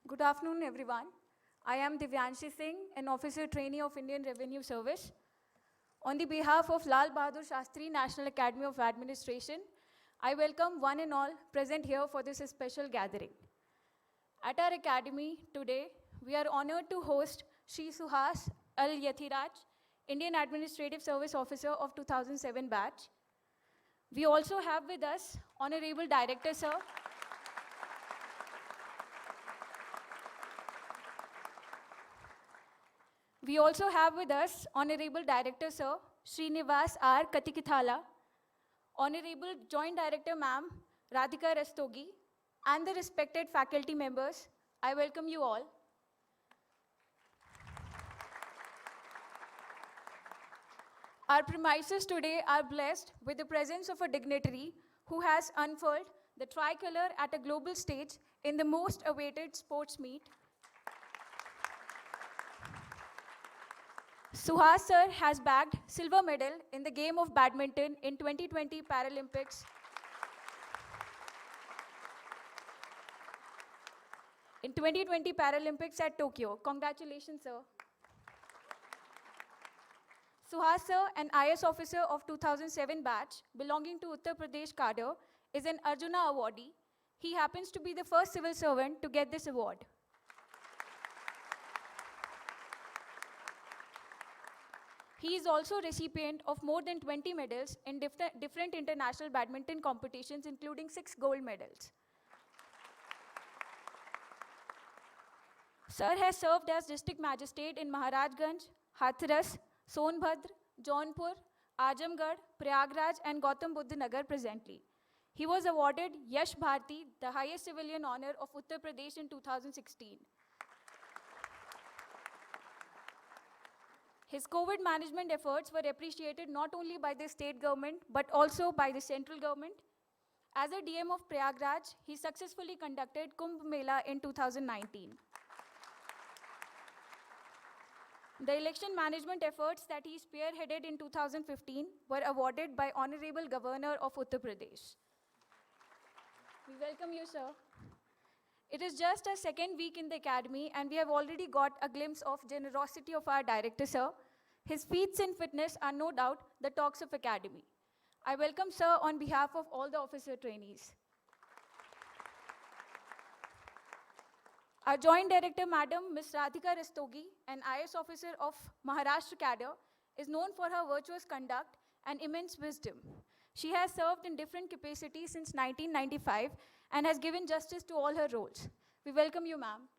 Good afternoon, everyone. I am Divyanshi Singh, an officer trainee of Indian Revenue Service. On the behalf of Lal Bahadur Shastri National Academy of Administration, I welcome one and all present here for this special gathering. At our academy today, we are honored to host Shri Suhas Al Yathiraj, Indian Administrative Service Officer of 2007 batch. We also have with us Honorable Director Sir. We also have with us Honorable Director Sir Srinivas R. Katikithala, Honorable Joint Director Ma'am Radhika Rastogi, and the respected faculty members. I welcome you all. Our premises today are blessed with the presence of a dignitary who has unfurled the tricolor at a global stage in the most awaited sports meet. Suhas sir has bagged silver medal in the game of badminton in 2020 Paralympics. In 2020 Paralympics at Tokyo. Congratulations, sir. Suhas sir, an IS officer of 2007 batch belonging to Uttar Pradesh cadre, is an Arjuna awardee. He happens to be the first civil servant to get this award. He is also recipient of more than 20 medals in different international badminton competitions, including 6 gold medals. Sir has served as district magistrate in Maharajganj, Hathras, Sonbhadra, Jaunpur, Ajamgarh, Prayagraj, and Gautam Buddha Nagar presently. He was awarded Yash Bharti, the highest civilian honor of Uttar Pradesh in 2016. His COVID management efforts were appreciated not only by the state government, but also by the central government. As a DM of Prayagraj, he successfully conducted Kumbh Mela in 2019. The election management efforts that he spearheaded in 2015 were awarded by Honorable Governor of Uttar Pradesh. We welcome you, sir. It is just our second week in the academy, and we have already got a glimpse of generosity of our director, sir. His feats in fitness are no doubt the talks of academy. I welcome sir on behalf of all the officer trainees. Our joint director, Madam Ms. Radhika Rastogi, an IS officer of Maharashtra cadre, is known for her virtuous conduct and immense wisdom. She has served in different capacities since 1995 and has given justice to all her roles. We welcome you, ma'am.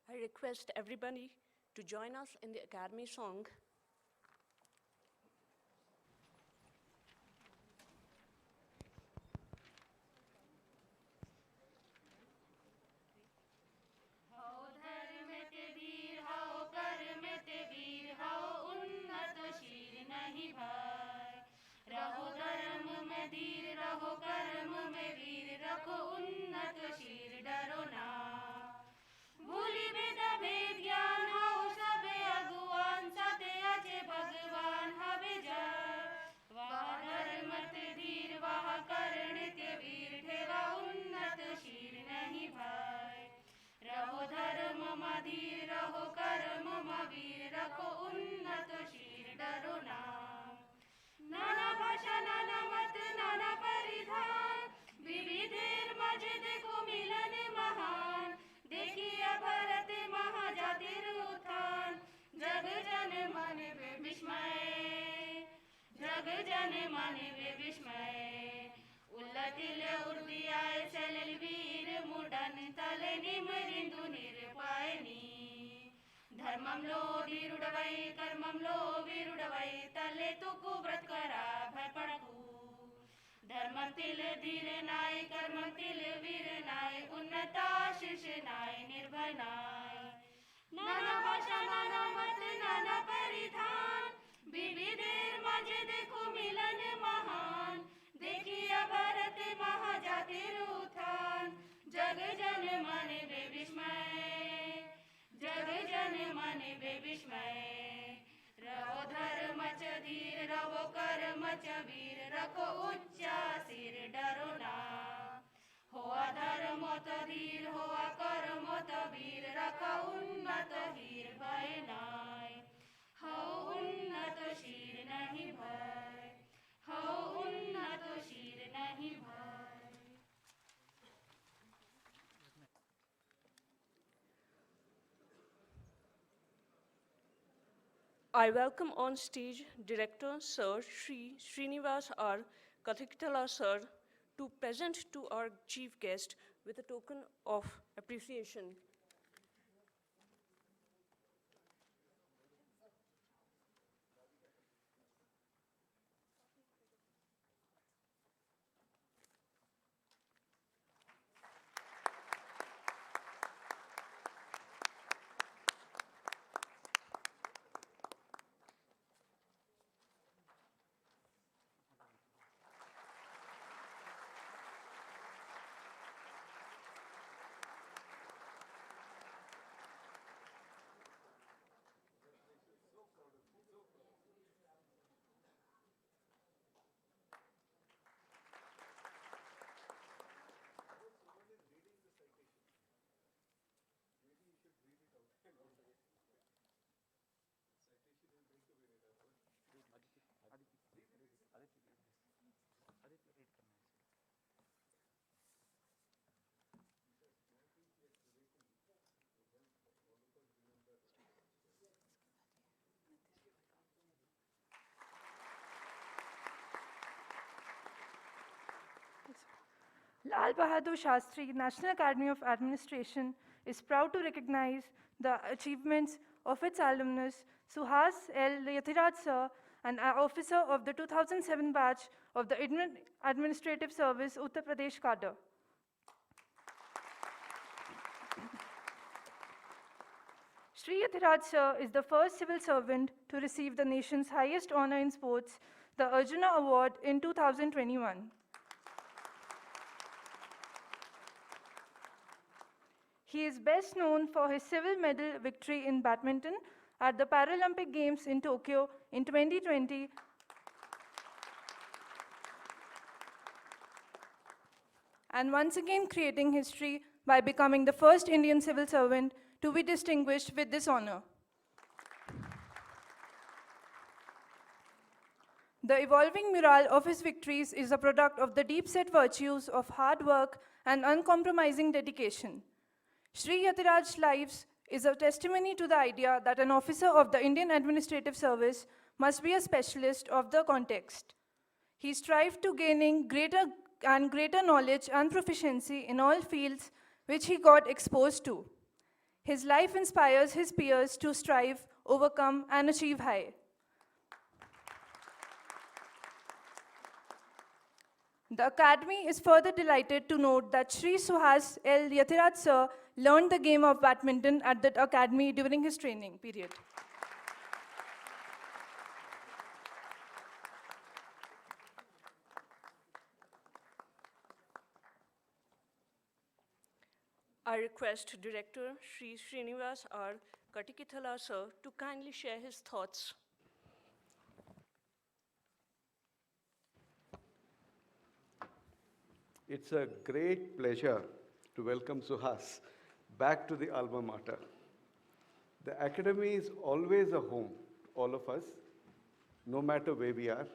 I request everybody to join us in the Academy song. रहो धर्म में धीर रहो कर्म में वीर रखो उन्नत शीर डरो ना भूली बेदा भेद ज्ञान हो सब अगुवान सते अचे भगवान हवे जय वह धर्म ते धीर वह कर्ण ते वीर ठेवा उन्नत शीर नहीं भय रहो धर्म में धीर रहो कर्म में वीर रखो उन्नत शीर डरो ना नाना भाषा नाना मत नाना परिधान विविधेर मजे देखो मिलन महान देखिए भरत महाजातिर उत्थान जग जन मन वे विस्मय जग जन मन वे विस्मय उल्लतिल उर्दियाय चलल वीर मुडन तले निमरिंदु निर्पायनी ధర్మంలో ధీరుడవై కర్మంలో వీరుడవై తల్లే తుకు వ్రతకరా భయపడకు ధర్మం తిల్ ధీర నాయ కర్మం తిల్ వీర నాయ ఉన్నత శీర్ష నాయ నిర్భయ నాయ नाना भाषा नाना मत नाना परिधान विविधेर मजे देखो मिलन महान देखिए भरत महाजातिर उत्थान जग जन मन वे विस्मय जग जन मन वे विस्मय रहो धर्म च धीर रहो सच वीर रखो उच्चा सिर डरो ना होआ धर्म तो धीर होआ कर्म तो वीर रखो उन्नत हीर भय नाय हो उन्नत शीर नहीं भय हो उन्नत शीर नहीं भय I welcome on stage Director Sir Shri Srinivas R. Kathikitala Sir to present to our chief guest with a token of appreciation. Lal Bahadur Shastri National Academy of Administration is proud to recognize the achievements of its alumnus Suhas L. Yathiraj Sir, an officer of the 2007 batch of the Administrative Service Uttar Pradesh cadre. Shri Yathiraj Sir is the first civil servant to receive the nation's highest honor in sports, the Arjuna Award in 2021. He is best known for his silver medal victory in badminton at the Paralympic Games in Tokyo in 2020 and once again creating history by becoming the first Indian civil servant to be distinguished with this honor. The evolving mural of his victories is a product of the deep-set virtues of hard work and uncompromising dedication. Shri Yathiraj's lives is a testimony to the idea that an officer of the Indian Administrative Service must be a specialist of the context. He strived to gaining greater knowledge and proficiency in all fields which he got exposed to. His life inspires his peers to strive, overcome, and achieve high. The Academy is further delighted to note that Shri Suhas L. Yathiraj Sir learned the game of badminton at the Academy during his training period. I request Director Shri Srinivas R. Katikithala Sir to kindly share his thoughts. It's a great pleasure to welcome Suhas back to the alma mater. The Academy is always a home to all of us, no matter where we are,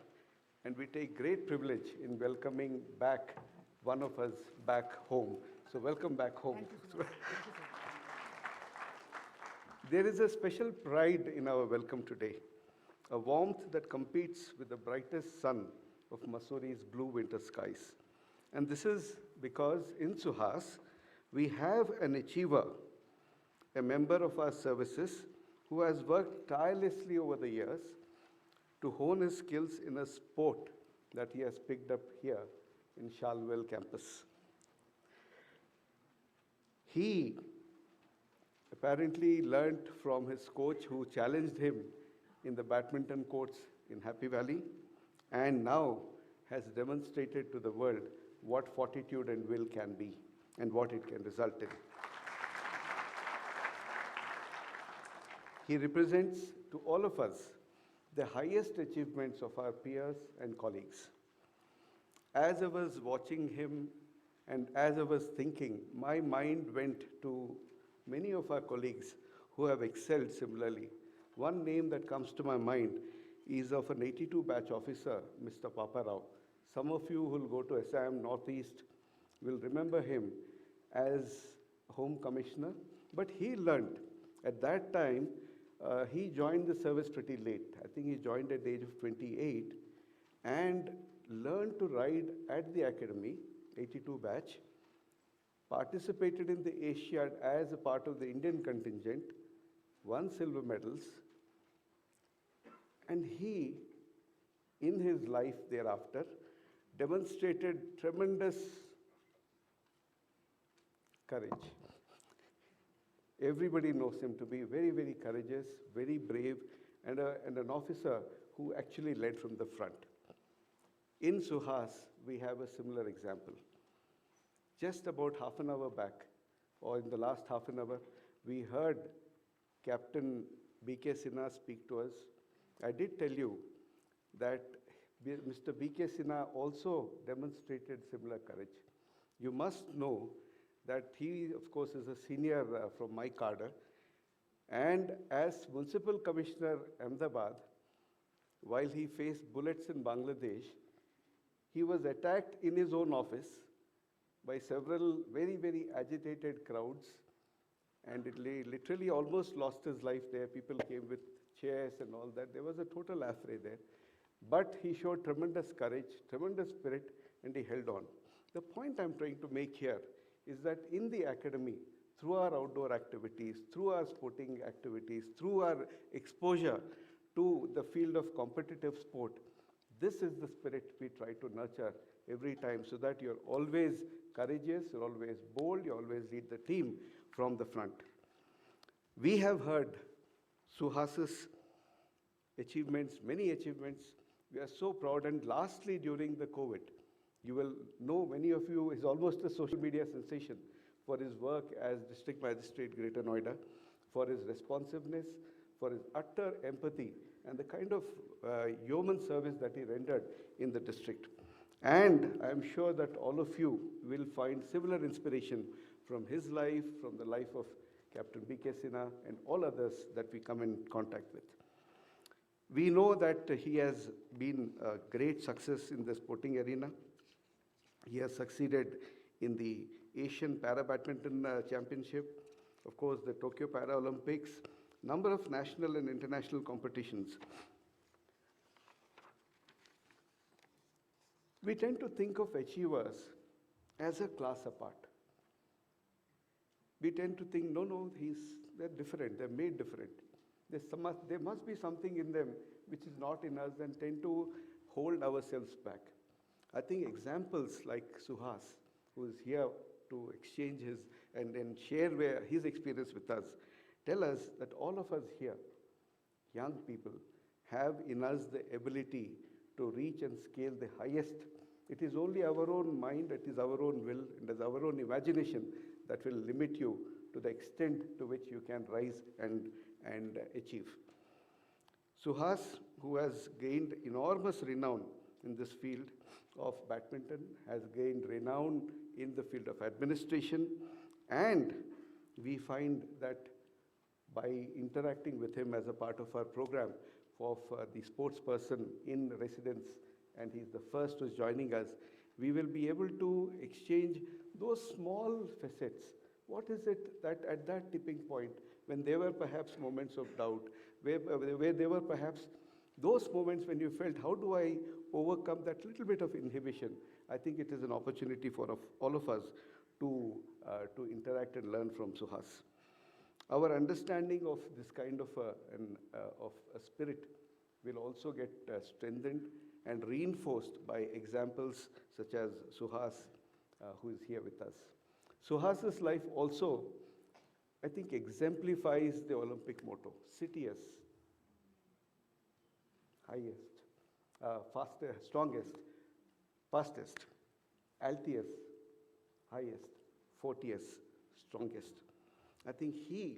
and we take great privilege in welcoming back one of us back home. So welcome back home. There is a special pride in our welcome today, a warmth that competes with the brightest sun of Mussoorie blue winter skies. And this is because in Suhas, we have an achiever, a member of our services who has worked tirelessly over the years to hone his skills in a sport that he has picked up here in Shalwell campus. He apparently learned from his coach who challenged him in the badminton courts in Happy Valley and now has demonstrated to the world what fortitude and will can be and what it can result in. He represents to all of us the highest achievements of our peers and colleagues. As I was watching him and as I was thinking, my mind went to many of our colleagues who have excelled similarly. One name that comes to my mind is of an 82 batch officer, Mr. Papa Rao. Some of you who will go to Assam Northeast will remember him as Home Commissioner, but he learned at that time, he joined the service pretty late. I think he joined at the age of 28 and learned to ride at the academy, 82 batch, participated in the Asiad as a part of the Indian contingent, won silver medals, and he, in his life thereafter, demonstrated tremendous courage. Everybody knows him to be very, very courageous, very brave, and an officer who actually led from the front. In Suhas, we have a similar example. Just about half an hour back, or in the last half an hour, we heard Captain B.K. Sinha speak to us. I did tell you that Mr. B.K. Sinha also demonstrated similar courage. You must know that he, of course, is a senior from my cadre, and as Municipal Commissioner Ahmedabad, while he faced bullets in Bangladesh, he was attacked in his own office by several very, very agitated crowds, and it literally almost lost his life there. People came with chairs and all that. There was a total affray there. But he showed tremendous courage, tremendous spirit, and he held on. The point I'm trying to make here is that in the academy, through our outdoor activities, through our sporting activities, through our exposure to the field of competitive sport, this is the spirit we try to nurture every time so that you're always courageous, you're always bold, you always lead the team from the front. We have heard Suhas's achievements, many achievements. We are so proud. And lastly, during the COVID, you will know, many of you, is almost a social media sensation for his work as District Magistrate, Greater Noida, for his responsiveness, for his utter empathy, and the kind of yeoman service that he rendered in the district. And I'm sure that all of you will find similar inspiration from his life, from the life of Captain B.K. Sinha, and all others that we come in contact with. We know that he has been a great success in the sporting arena. He has succeeded in the Asian Para-Badminton Championship, of course, the Tokyo Paralympics, number of national and international competitions. We tend to think of achievers as a class apart. We tend to think, no, they're different, they're made different. There must be something in them which is not in us, and tend to hold ourselves back. I think examples like Suhas, who is here to exchange his and share his experience with us, tell us that all of us here, young people, have in us the ability to reach and scale the highest. It is only our own mind, it is our own will, and it is our own imagination that will limit you to the extent to which you can rise and achieve. Suhas, who has gained enormous renown in this field of badminton, has gained renown in the field of administration, and we find that by interacting with him as a part of our program of the sports person in residence, and he's the first who's joining us, we will be able to exchange those small facets. What is it that at that tipping point, when there were perhaps moments of doubt, where there were perhaps those moments when you felt, how do I overcome that little bit of inhibition? I think it is an opportunity for all of us to interact and learn from Suhas. Our understanding of this kind of a spirit will also get strengthened and reinforced by examples such as Suhas, who is here with us. Suhas's life also, I think, exemplifies the Olympic motto: Citius, highest, fastest, strongest, fastest, altius, highest, fortius, strongest. I think he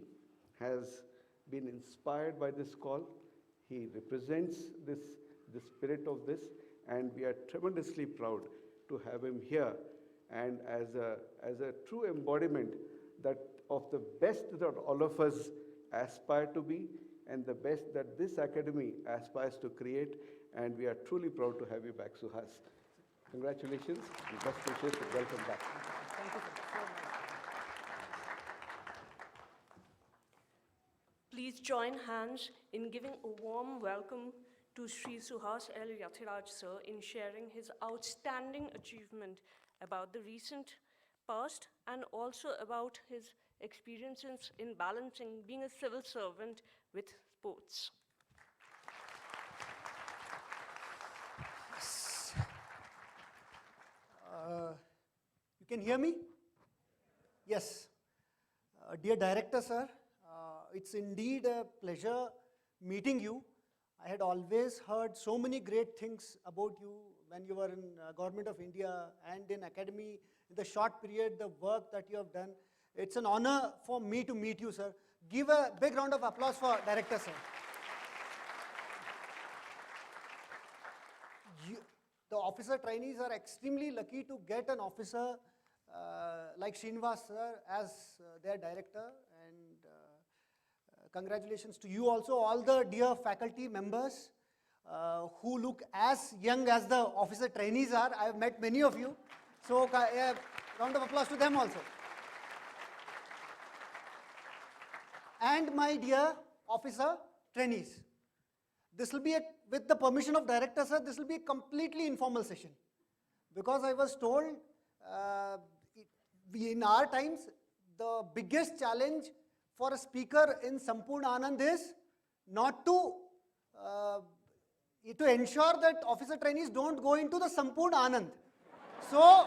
has been inspired by this call. He represents the spirit of this, and we are tremendously proud to have him here, and as a true embodiment that of the best that all of us aspire to be, and the best that this academy aspires to create, and we are truly proud to have you back, Suhas. Congratulations and best wishes and welcome back. Please join hands in giving a warm welcome to Sri Suhas L. Yathiraj sir in sharing his outstanding achievement about the recent past and also about his experiences in balancing being a civil servant with sports. You can hear me? Yes. Dear Director, sir, it's indeed a pleasure meeting you. I had always heard so many great things about you when you were in Government of India and in Academy. In the short period, the work that you have done, it's an honor for me to meet you, sir. Give a big round of applause for Director, sir. The officer trainees are extremely lucky to get an officer like Srinivas sir as their director, and congratulations to you also, all the dear faculty members who look as young as the officer trainees are. I have met many of you, so a round of applause to them also. And my dear officer trainees, this will be, with the permission of Director sir, this will be a completely informal session, because I was told in our times, the biggest challenge for a speaker in Sampurna Anand is not to ensure that officer trainees don't go into the Sampurna Anand. So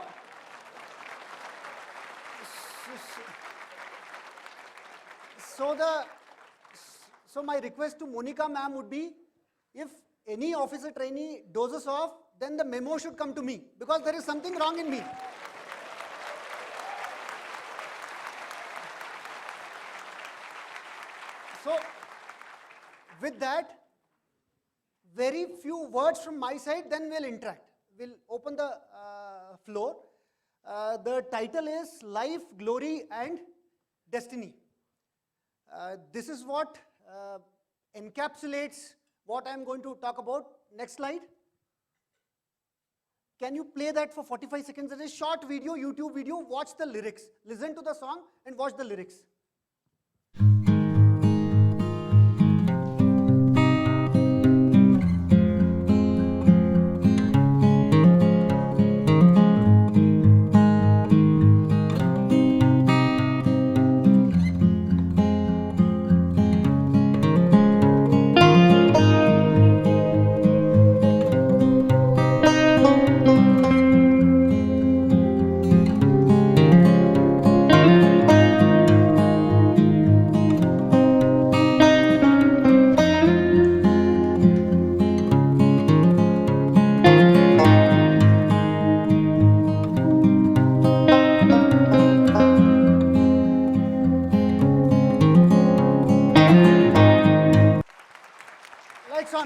my request to Monica ma'am would be, if any officer trainee dozes off, then the memo should come to me, because there is something wrong in me. So, with that, very few words from my side, then we'll interact. We'll open the floor. The title is Life, Glory and Destiny. This is what encapsulates what I'm going to talk about. Next slide. Can you play that for 45 seconds? It's a short video, YouTube video. Watch the lyrics. Listen to the song and watch the lyrics.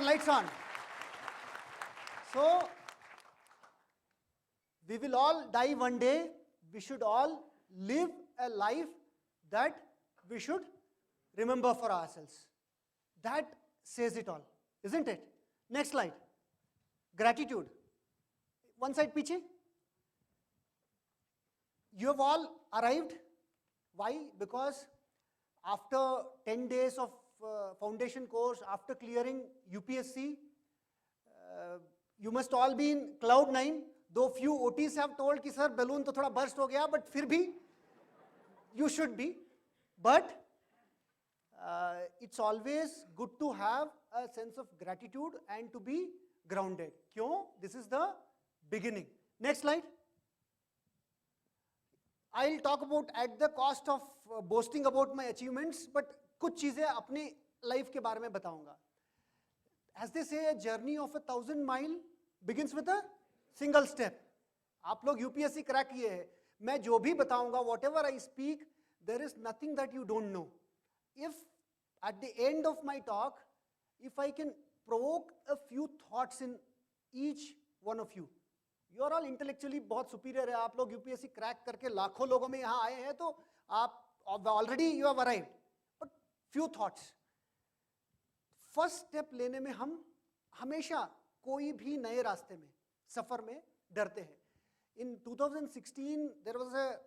Lights on. So, we will all die one day. We should all live a life that we should remember for ourselves. That says it all, isn't it? Next slide. Gratitude. One side piche. You have all arrived. Why? Because after 10 days of foundation course, after clearing UPSC, you must all be in cloud 9. Though few OTs have told कि sir balloon तो थोड़ा burst हो गया, but फिर भी you should be. But it's always good to have a sense of gratitude and to be grounded. क्यों? This is the beginning. Next slide. I'll talk about at the cost of boasting about my achievements, but कुछ चीजें अपनी life के बारे में बताऊंगा. As they say, a journey of 1,000 miles begins with a single step. आप लोग UPSC crack किए हैं. मैं जो भी बताऊंगा, whatever I speak, there is nothing that you don't know. If at the end of my talk, if I can provoke a few thoughts in each one of you. You are all intellectually बहुत superior है, आप लोग UPSC crack करके लाखों लोगों में यहाँ आए हैं, तो आप already you have arrived. But few thoughts. First step लेने में हम हमेशा कोई भी नए रास्ते में सफर में डरते हैं. In 2016 there was a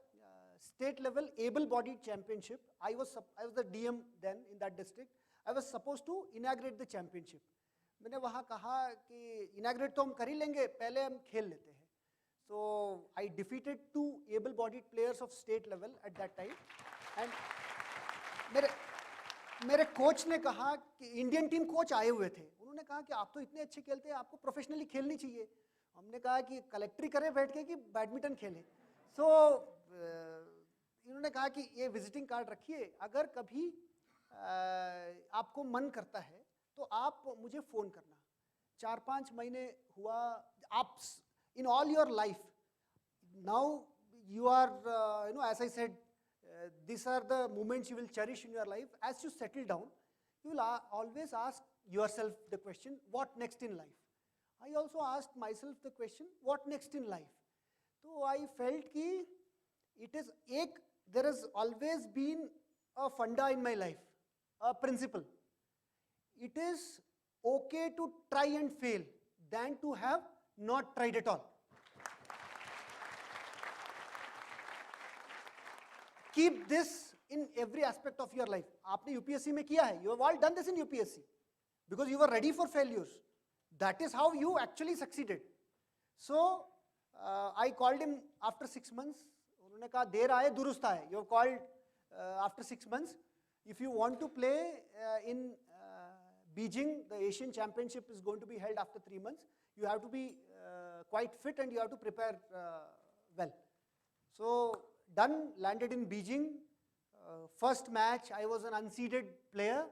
state level able bodied championship. I was the DM then in that district. I was supposed to inaugurate the championship. मैंने वहाँ कहा कि inaugurate तो हम कर ही लेंगे, पहले हम खेल लेते हैं. So I defeated 2 able bodied players of state level at that time. And मेरे कोच ने कहा कि इंडियन टीम कोच आए हुए थे, उन्होंने कहा कि आप तो इतने अच्छे खेलते हैं, आपको प्रोफेशनली खेलनी चाहिए. हमने कहा कि कलेक्ट्री करें बैठ के कि बैडमिंटन खेलें. सो इन्होंने कहा कि ये विजिटिंग कार्ड रखिए, अगर कभी आपको मन करता है तो आप मुझे फ़ोन करना. 4-5 महीने हुआ. आप in all your life now you are, as I said, these are the moments you will cherish in your life. As you settle down, you will always ask yourself the question, what next in life? I also asked myself the question, what next in life? So I felt कि there has always been a funda in my life, a principle. It is okay to try and fail than to have not tried at all. Keep this in every aspect of your life. आपने UPSC में किया है. You have all done this in UPSC because you were ready for failures. That is how you actually succeeded. So I called him after 6 months. उन्होंने कहा देर आए दुरुस्त आए. You have called after 6 months. If you want to play in Beijing, the Asian Championship is going to be held after 3 months. You have to be quite fit and you have to prepare well. So done, landed in Beijing. First match, I was an unseeded player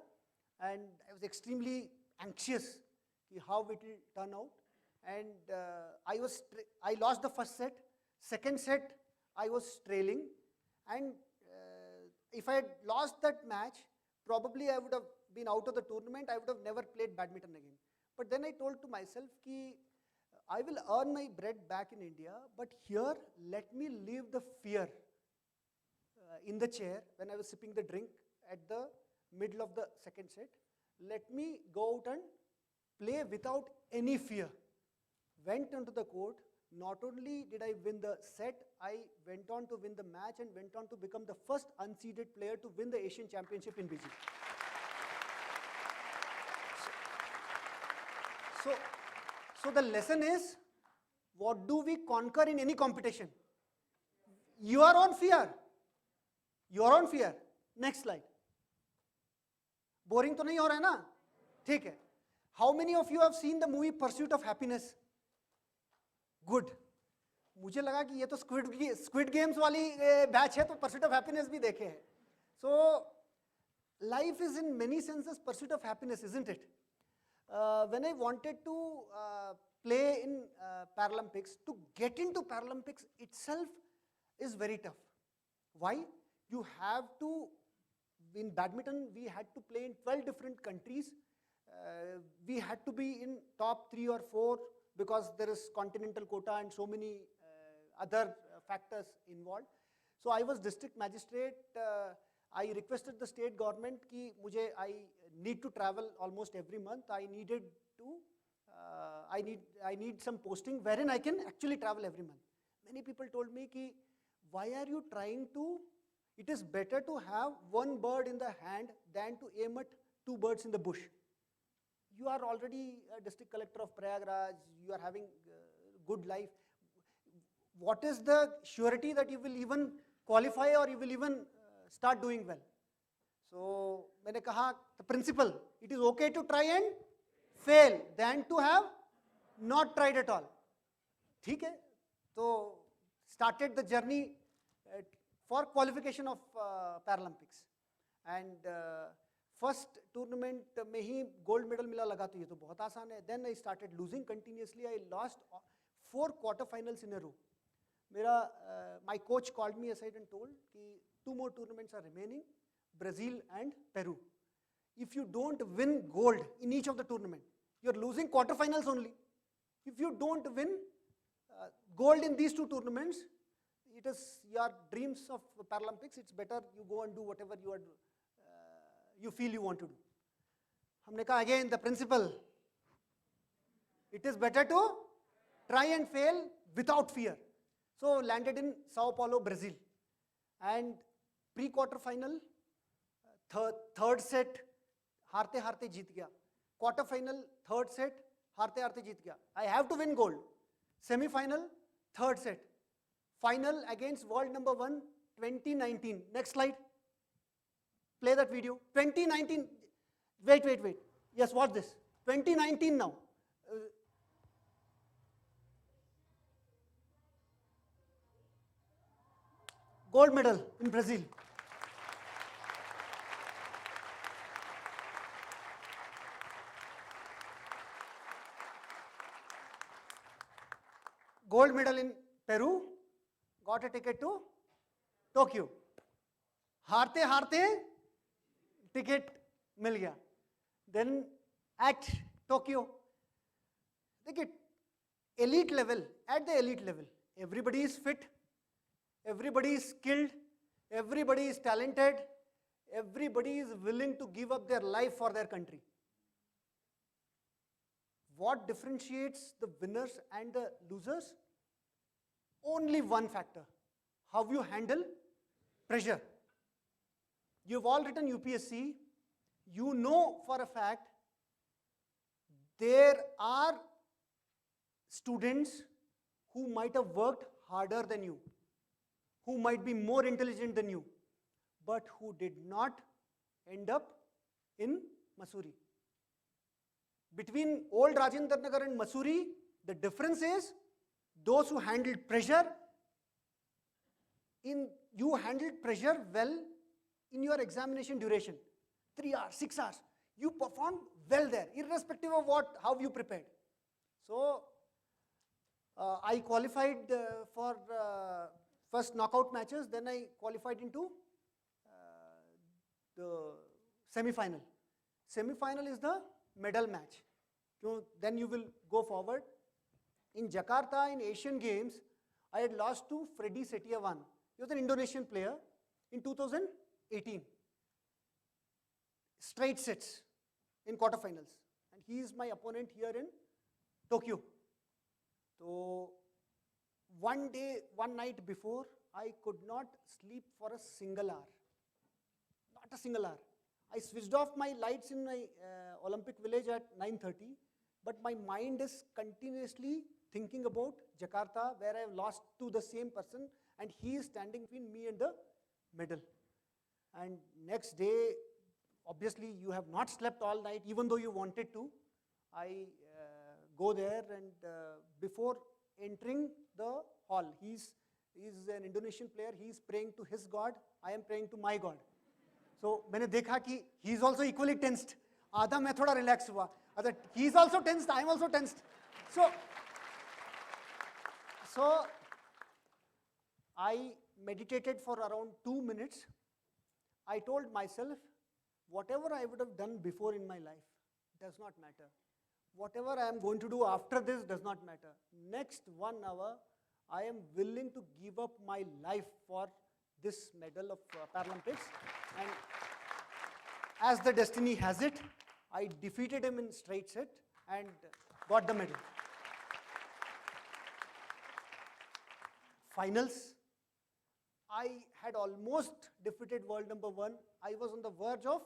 and I was extremely anxious how it will turn out. And I lost the first set. Second set, I was trailing. And if I had lost that match, probably I would have been out of the tournament. I would have never played badminton again. But then I told to myself कि I will earn my bread back in India, but here let me leave the fear in the chair when I was sipping the drink at the middle of the second set. Let me go out and play without any fear. Went onto the court. Not only did I win the set, I went on to win the match and went on to become the first unseeded player to win the Asian Championship in Beijing. So the lesson is, what do we conquer in any competition? Your own fear. Your own fear. Next slide. Boring तो नहीं हो रहा है ना? ठीक है. How many of you have seen the movie Pursuit of Happiness? Good. मुझे लगा कि ये तो Squid Games वाली बैच है, तो Pursuit of Happiness भी देखे हैं. So life is in many senses pursuit of happiness, isn't it? When I wanted to play in Paralympics, to get into Paralympics itself is very tough. Why? You have to, in badminton, we had to play in 12 different countries. We had to be in top 3 or 4 because there is continental quota and so many other factors involved. So I was district magistrate. I requested the state government कि I need to travel almost every month. I need some posting wherein I can actually travel every month. Many people told me कि why are you trying to? It is better to have one bird in the hand than to aim at 2 birds in the bush. You are already a district collector of Prayagraj. You are having good life. What is the surety that you will even qualify or you will even start doing well? So मैंने कहा the principle, it is okay to try and fail than to have not tried at all. ठीक है? तो started the journey for qualification of Paralympics. And first tournament में ही gold medal मिला लगा तो ये तो बहुत आसान है. Then I started losing continuously. I lost 4 quarterfinals in a row. My coach called me aside and told कि 2 more tournaments are remaining, Brazil and Peru. If you don't win gold in each of the tournament, You're losing quarterfinals only. If you don't win gold in these two tournaments, it is your dreams of Paralympics. It's better you go and do whatever you feel you want to do. हमने कहा again the principle. It is better to try and fail without fear. So landed in Sao Paulo, Brazil, and pre-quarter final, third set, हारते हारते जीत गया. Quarter final, third set, हारते हारते जीत गया. I have to win gold. Semi-final, third set. Final against world number 1, 2019. Next slide. Play that video. 2019. Wait. Yes, watch this. 2019 now. Gold medal in Brazil. Gold medal in Peru. Got a ticket to Tokyo. हारते हारते ticket मिल गया. Then at Tokyo, देखिए elite level, at the elite level, everybody is fit, everybody is skilled, everybody is talented, everybody is willing to give up their life for their country. What differentiates the winners and the losers? Only one factor: how you handle pressure. You've all written UPSC. You know for a fact there are students who might have worked harder than you, who might be more intelligent than you, but who did not end up in Mussoorie. Between old Rajendra Nagar and Mussoorie, the difference is those who handled pressure, you handled pressure well in your examination duration. 3 hours, 6 hours. You performed well there, irrespective of how you prepared. So, I qualified for first knockout matches, then I qualified into the semi-final. Semi-final is the medal match. So then you will go forward. In Jakarta, in Asian Games, I had lost to Freddy Setiawan. He was an Indonesian player in 2018. Straight sets in quarterfinals. And he is my opponent here in Tokyo. So one night before, I could not sleep for a single hour. Not a single hour. I switched off my lights in my Olympic Village at 9:30, but my mind is continuously thinking about Jakarta, where I have lost to the same person, and he is standing between me and the medal. And next day, obviously, you have not slept all night, even though you wanted to. I go there, and before entering the hall, he's an Indonesian player, he's praying to his God, I am praying to my God. So मैंने देखा कि he is also equally tensed. आधा मैं थोड़ा relax हुआ. Other he is also tensed, I am also tensed. So I meditated for around 2 minutes. I told myself, whatever I would have done before in my life does not matter. Whatever I am going to do after this does not matter. Next 1 hour, I am willing to give up my life for this medal of Paralympics. And as the destiny has it, I defeated him in straight set and got the medal. Finals, I had almost defeated world number 1. I was on the verge of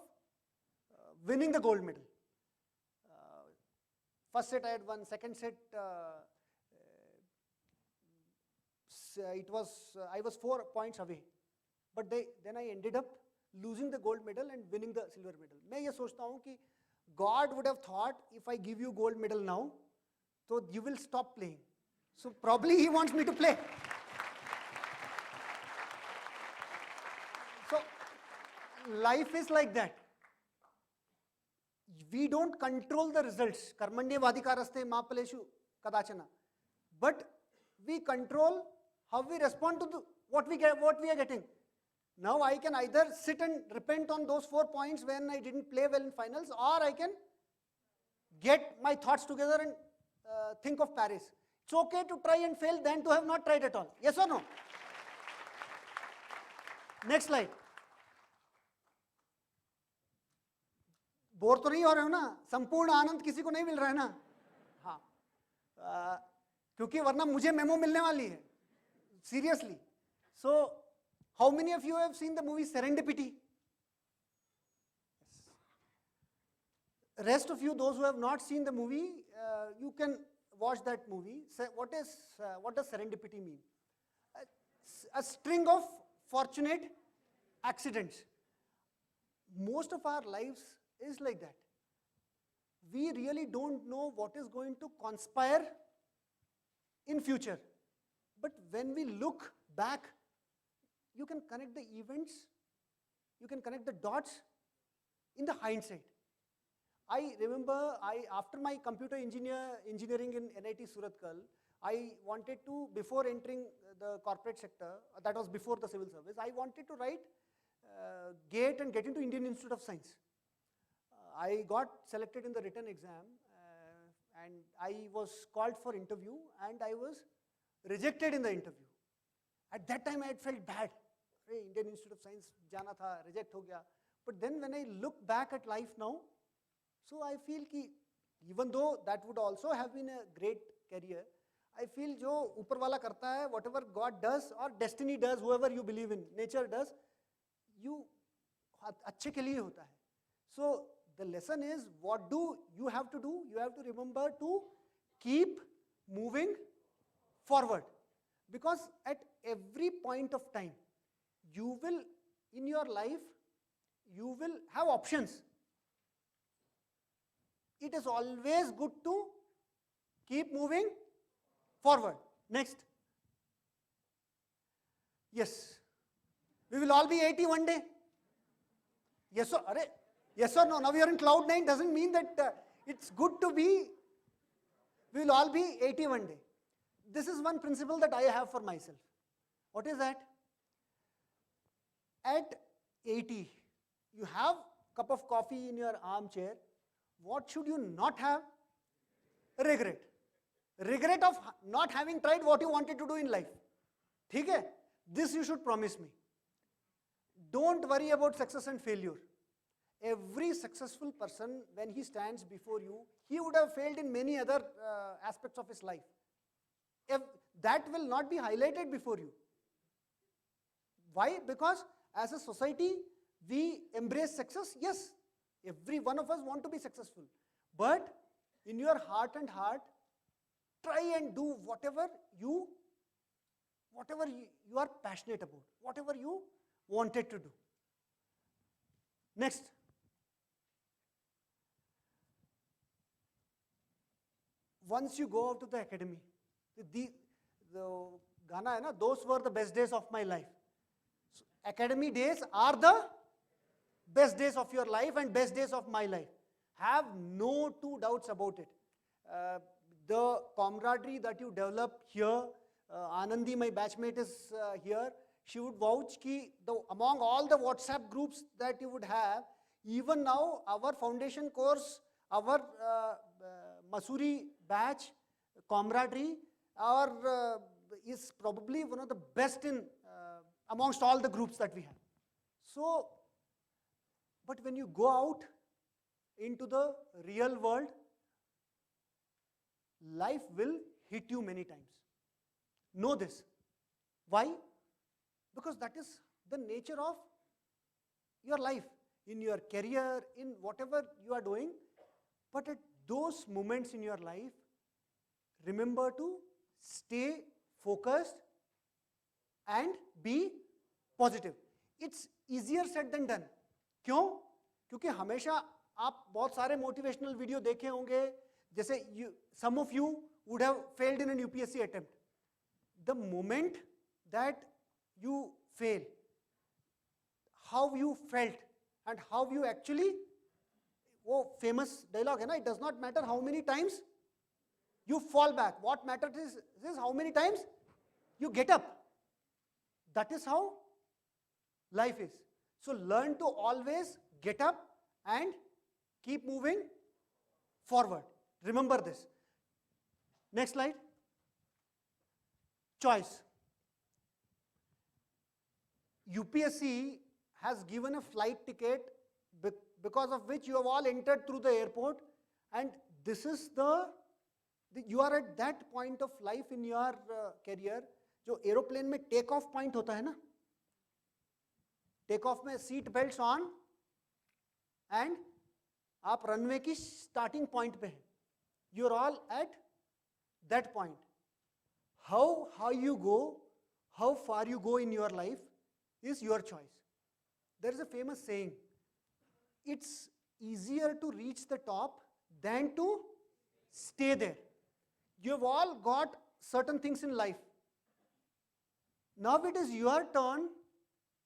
winning the gold medal. First set I had won, second set I was 4 points away. But then I ended up losing the gold medal and winning the silver medal. मैं ये सोचता हूँ कि God would have thought if I give you gold medal now, so you will stop playing. So probably he wants me to play. So life is like that. We don't control the results. Karmanye vadikaraste ma paleshu kadachana. But we control how we respond to what we are getting. Now I can either sit and repent on those 4 points when I didn't play well in finals, or I can get my thoughts together and think of Paris. It's okay to try and fail than to have not tried at all. Yes or no? Next slide. Bore तो नहीं हो रहे हो ना? संपूर्ण आनंद किसी को नहीं मिल रहा है ना? हाँ, क्योंकि वरना मुझे मेमो मिलने वाली है. Seriously. So, how many of you have seen the movie Serendipity? Yes. Rest of you, those who have not seen the movie, you can watch that movie. What does serendipity mean? A string of fortunate accidents. Most of our lives is like that. We really don't know what is going to conspire in future. But when we look back, you can connect the events, you can connect the dots in the hindsight. I remember after my computer engineering in NIT Surathkal, I wanted to, before entering the corporate sector, that was before the civil service, I wanted to write GATE and get into Indian Institute of Science. I got selected in the written exam and I was called for interview and I was rejected in the interview. At that time I had felt bad. Hey, Indian Institute of Science jana tha, reject ho gaya. But then when I look back at life now, so I feel ki even though that would also have been a great career, I feel jo upar wala karta hai, whatever God does or destiny does, whoever you believe in, nature does, you अच्छे के लिए होता है. So the lesson is, what do you have to do? You have to remember to keep moving forward, because at every point of time you will, in your life, you will have options. It is always good to keep moving forward. Next. Yes, we will all be 80 one day. Yes or, yes or no? Now we are in cloud 9 doesn't mean that it's good to be, we will all be 80 one day. This is one principle that I have for myself. What is that? At 80, you have a cup of coffee in your armchair. What should you not have? Regret. Regret of not having tried what you wanted to do in life. ठीक है? This you should promise me. Don't worry about success and failure. Every successful person, when he stands before you, he would have failed in many other aspects of his life. If that will not be highlighted before you. Why? Because as a society, we embrace success. Yes, every one of us want to be successful. But in your heart and heart, try and do whatever you are passionate about, whatever you wanted to do. Next. Once you go out to the academy, the Ghana hai na, those were the best days of my life. So, academy days are the best days of your life and best days of my life. Have no two doubts about it. The camaraderie that you develop here, Anandi, my batchmate, is here. She would vouch ki among all the WhatsApp groups that you would have, even now our foundation course, our Masuri batch, camaraderie, is probably one of the best in amongst all the groups that we have. So, but when you go out into the real world, life will hit you many times. Know this. Why? Because that is the nature of your life, in your career, in whatever you are doing. But at those moments in your life, remember to stay focused and be positive. It's easier said than done. क्यों? क्योंकि हमेशा आप बहुत सारे motivational video देखे होंगे, जैसे some of you would have failed in an UPSC attempt. The moment that you fail, how you felt and how you actually, वो famous dialogue है ना, it does not matter how many times you fall back. What matters is how many times you get up. That is how life is. So learn to always get up and keep moving forward. Remember this. Next slide. Choice. UPSC has given a flight ticket because of which you have all entered through the airport, and this is you are at that point of life in your career जो aeroplane में take off point होता है ना, take off में seat belts on and आप runway की starting point पे हैं. You are all at that point. How you go, how far you go in your life is your choice. There is a famous saying, it's easier to reach the top than to stay there. You have all got certain things in life. Now it is your turn.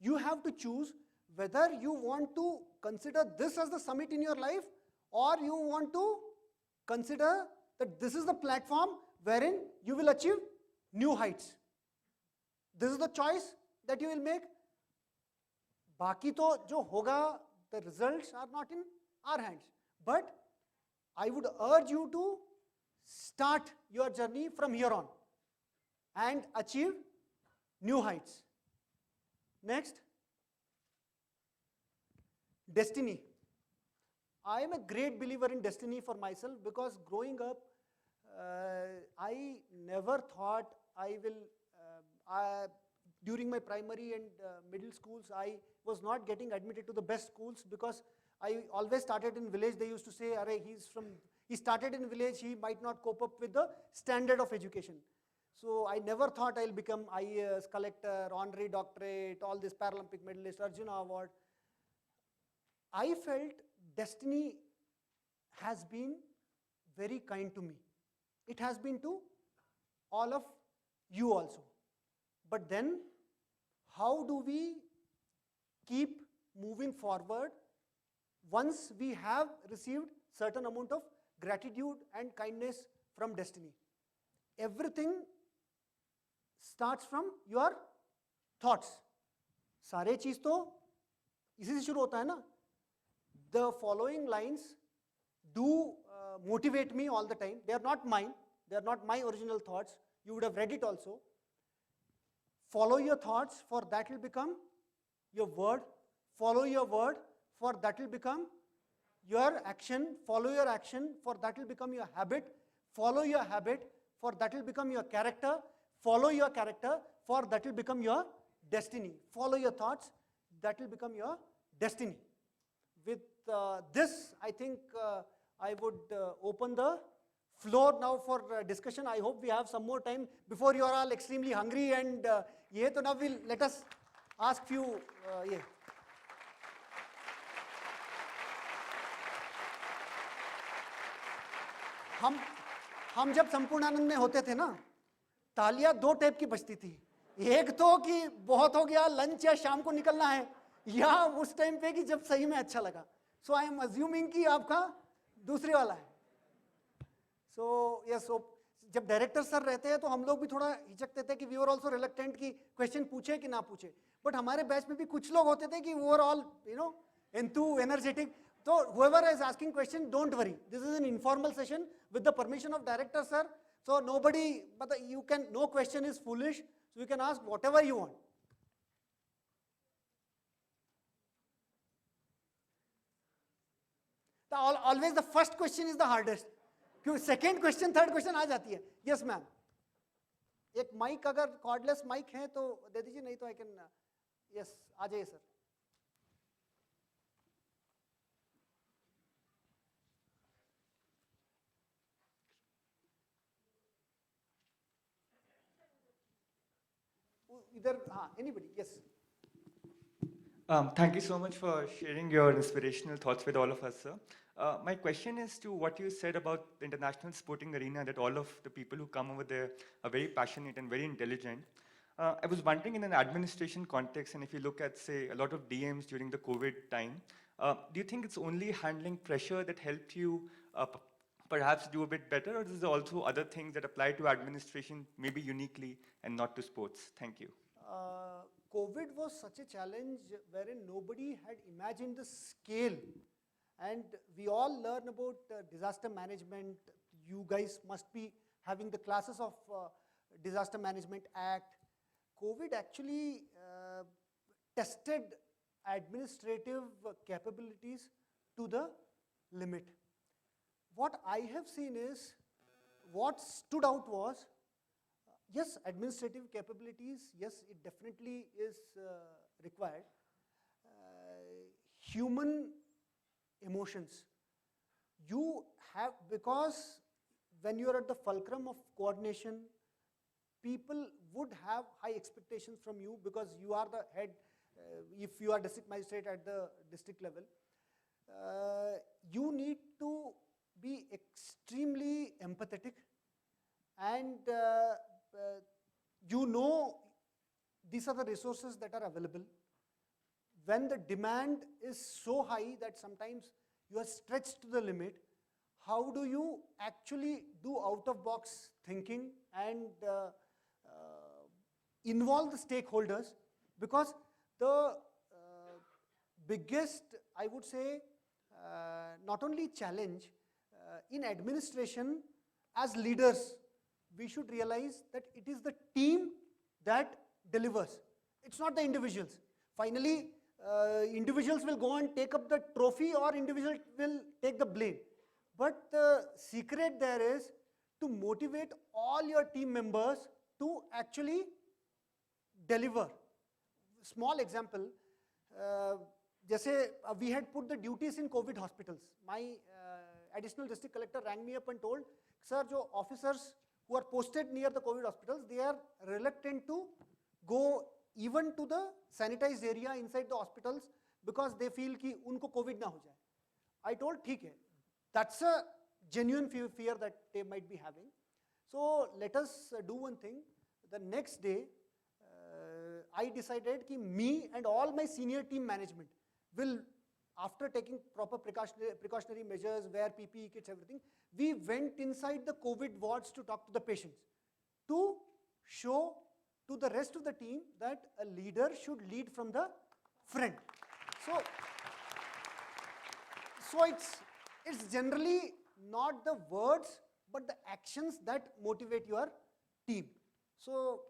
You have to choose whether you want to consider this as the summit in your life, or you want to consider that this is the platform wherein you will achieve new heights. This is the choice that you will make. बाकी तो जो होगा, the results are not in our hands. But I would urge you to start your journey from here on and achieve new heights. Next, destiny. I am a great believer in destiny for myself because growing up, I never thought I will, during my primary and middle schools, I was not getting admitted to the best schools because I always started in village. They used to say, "Arey, he started in village, he might not cope up with the standard of education." So I never thought I'll become IAS, collector, honorary doctorate, all this Paralympic medalist, Arjuna Award. I felt destiny has been very kind to me. It has been to all of you also. But then, how do we keep moving forward once we have received certain amount of gratitude and kindness from destiny? Everything starts from your thoughts. सारे चीज तो इसी से शुरू होता है ना. The following lines do motivate me all the time. They are not mine. They are not my original thoughts. You would have read it also. Follow your thoughts, for that will become your word. Follow your word, for that will become your action. Follow your action, for that will become your habit. Follow your habit, for that will become your character. Follow your character, for that will become your destiny. Follow your thoughts, that will become your destiny. With this, I think I would open the floor now for discussion. I hope we have some more time before you are all extremely hungry and so now let us ask few हम जब संपूर्णानंद में होते थे ना, तालियां दो type की बजती थी. एक तो कि बहुत हो गया, लंच या शाम को निकलना है, या उस टाइम पे कि जब सही में अच्छा लगा. सो आई एम अज्यूमिंग कि आपका दूसरे वाला है. सो यस, जब डायरेक्टर सर रहते हैं तो हम लोग भी थोड़ा हिचकते थे कि वी आर ऑल्सो रिलक्टेंट कि क्वेश्चन पूछे कि ना पूछे. बट हमारे बैच में भी कुछ लोग होते थे कि वो आर ऑल एनर्जेटिक. तो whoever is asking question, don't worry. This is an informal session with the permission of director sir. So nobody, but you can, no question is foolish. So you can ask whatever you want. Always the first question is the hardest. क्योंकि second question, third question आ जाती है. Yes ma'am. एक mic अगर cordless mic है तो दे दीजिए, नहीं तो I can. Yes, आ जाइए sir. Either, anybody, yes. Thank you so much for sharing your inspirational thoughts with all of us, sir. My question is to what you said about the international sporting arena, that all of the people who come over there are very passionate and very intelligent. I was wondering, in an administration context, and if you look at, say, a lot of DMs during the COVID time, do you think it's only handling pressure that helped you perhaps do a bit better, or is there also other things that apply to administration, maybe uniquely, and not to sports? Thank you. COVID was such a challenge wherein nobody had imagined the scale And we all learn about disaster management. You guys must be having the classes of Disaster Management Act. COVID actually tested administrative capabilities to the limit. What I have seen is, what stood out was, yes, administrative capabilities, yes, it definitely is required. Human emotions. You have, because when you are at the fulcrum of coordination, people would have high expectations from you because you are the head, if you are district magistrate at the district level. You need to be extremely empathetic, and you know these are the resources that are available. When the demand is so high that sometimes you are stretched to the limit, how do you actually do out-of-box thinking and involve the stakeholders? Because the biggest, I would say, not only challenge, in administration, as leaders, we should realize that it is the team that delivers. It's not the individuals. Finally, individuals will go and take up the trophy, or individuals will take the blame. But the secret there is to motivate all your team members to actually deliver. Small example, we had put the duties in COVID hospitals. My additional district collector rang me up and told, sir, jo officers who are posted near the COVID hospitals, they are reluctant to go even to the sanitized area inside the hospitals because they feel कि उनको COVID ना हो जाए. I told, ठीक है, that's a genuine fear that they might be having. So let us do one thing. The next day, I decided कि me and all my senior team management will, after taking proper precautionary measures, wear PPE kits, everything, we went inside the COVID wards to talk to the patients, to show to the rest of the team that a leader should lead from the front. So it's generally not the words, but the actions that motivate your team. So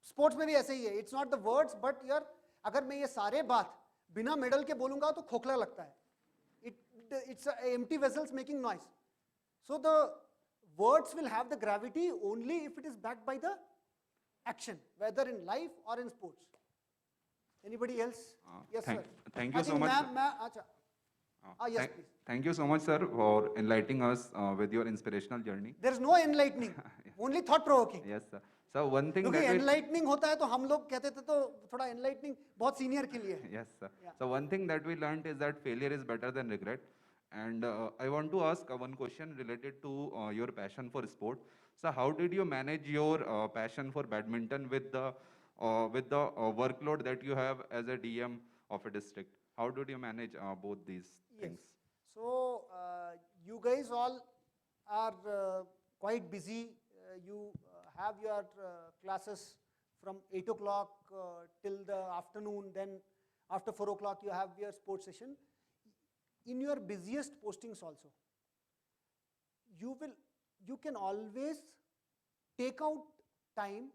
sports में भी ऐसे ही है. It's not the words, but यार अगर मैं ये सारे बात बिना मेडल के बोलूँगा तो खोखला लगता है. It's empty vessels making noise. So the words will have the gravity only if it is backed by the action, whether in life or in sports. Anybody else? Yes, sir. Thank you I so think much. Yes, please. Thank you so much, sir, for enlightening us with your inspirational journey. There is no enlightening, only thought provoking. Yes, sir. So one thing क्योंकि that enlightening होता है तो हम लोग कहते थे तो थोड़ा enlightening बहुत senior के लिए है. yes, sir. Yeah. So one thing that we learned is that failure is better than regret. And I want to ask one question related to your passion for sport. So how did you manage your passion for badminton with the workload that you have as a DM of a district? How did you manage both these things? So you guys all are quite busy. You have your classes from 8 o'clock till the afternoon. Then after 4 o'clock you have your sports session. In your busiest postings also, you can always take out time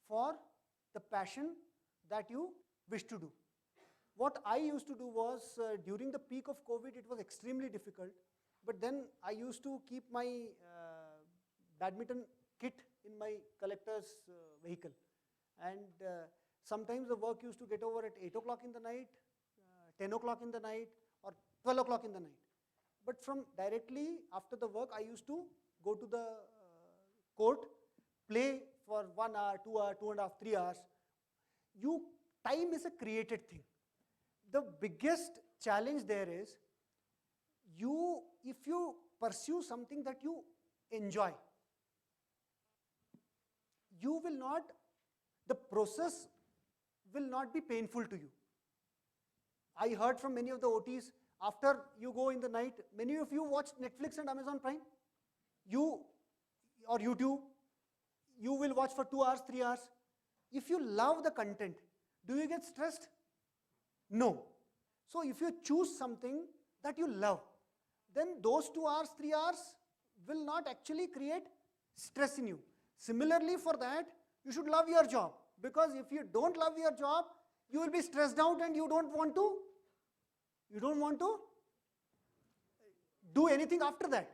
for the passion that you wish to do. What I used to do was, during the peak of COVID, it was extremely difficult. But then I used to keep my badminton kit in my collector's vehicle. And sometimes the work used to get over at 8 o'clock in the night, 10 o'clock in the night, or 12 o'clock in the night. But from directly after the work, I used to go to the court, play for 1 hour, 2 hours, 2.5, 3 hours. Time is a created thing. The biggest challenge there is, if you pursue something that you enjoy, the process will not be painful to you. I heard from many of the OTs, after you go in the night, many of you watch Netflix and Amazon Prime, or YouTube, you will watch for 2 hours, 3 hours. If you love the content, do you get stressed? No. So if you choose something that you love, then those 2 hours, 3 hours will not actually create stress in you. Similarly, for that, you should love your job, because if you don't love your job, you will be stressed out and you don't want to do anything after that.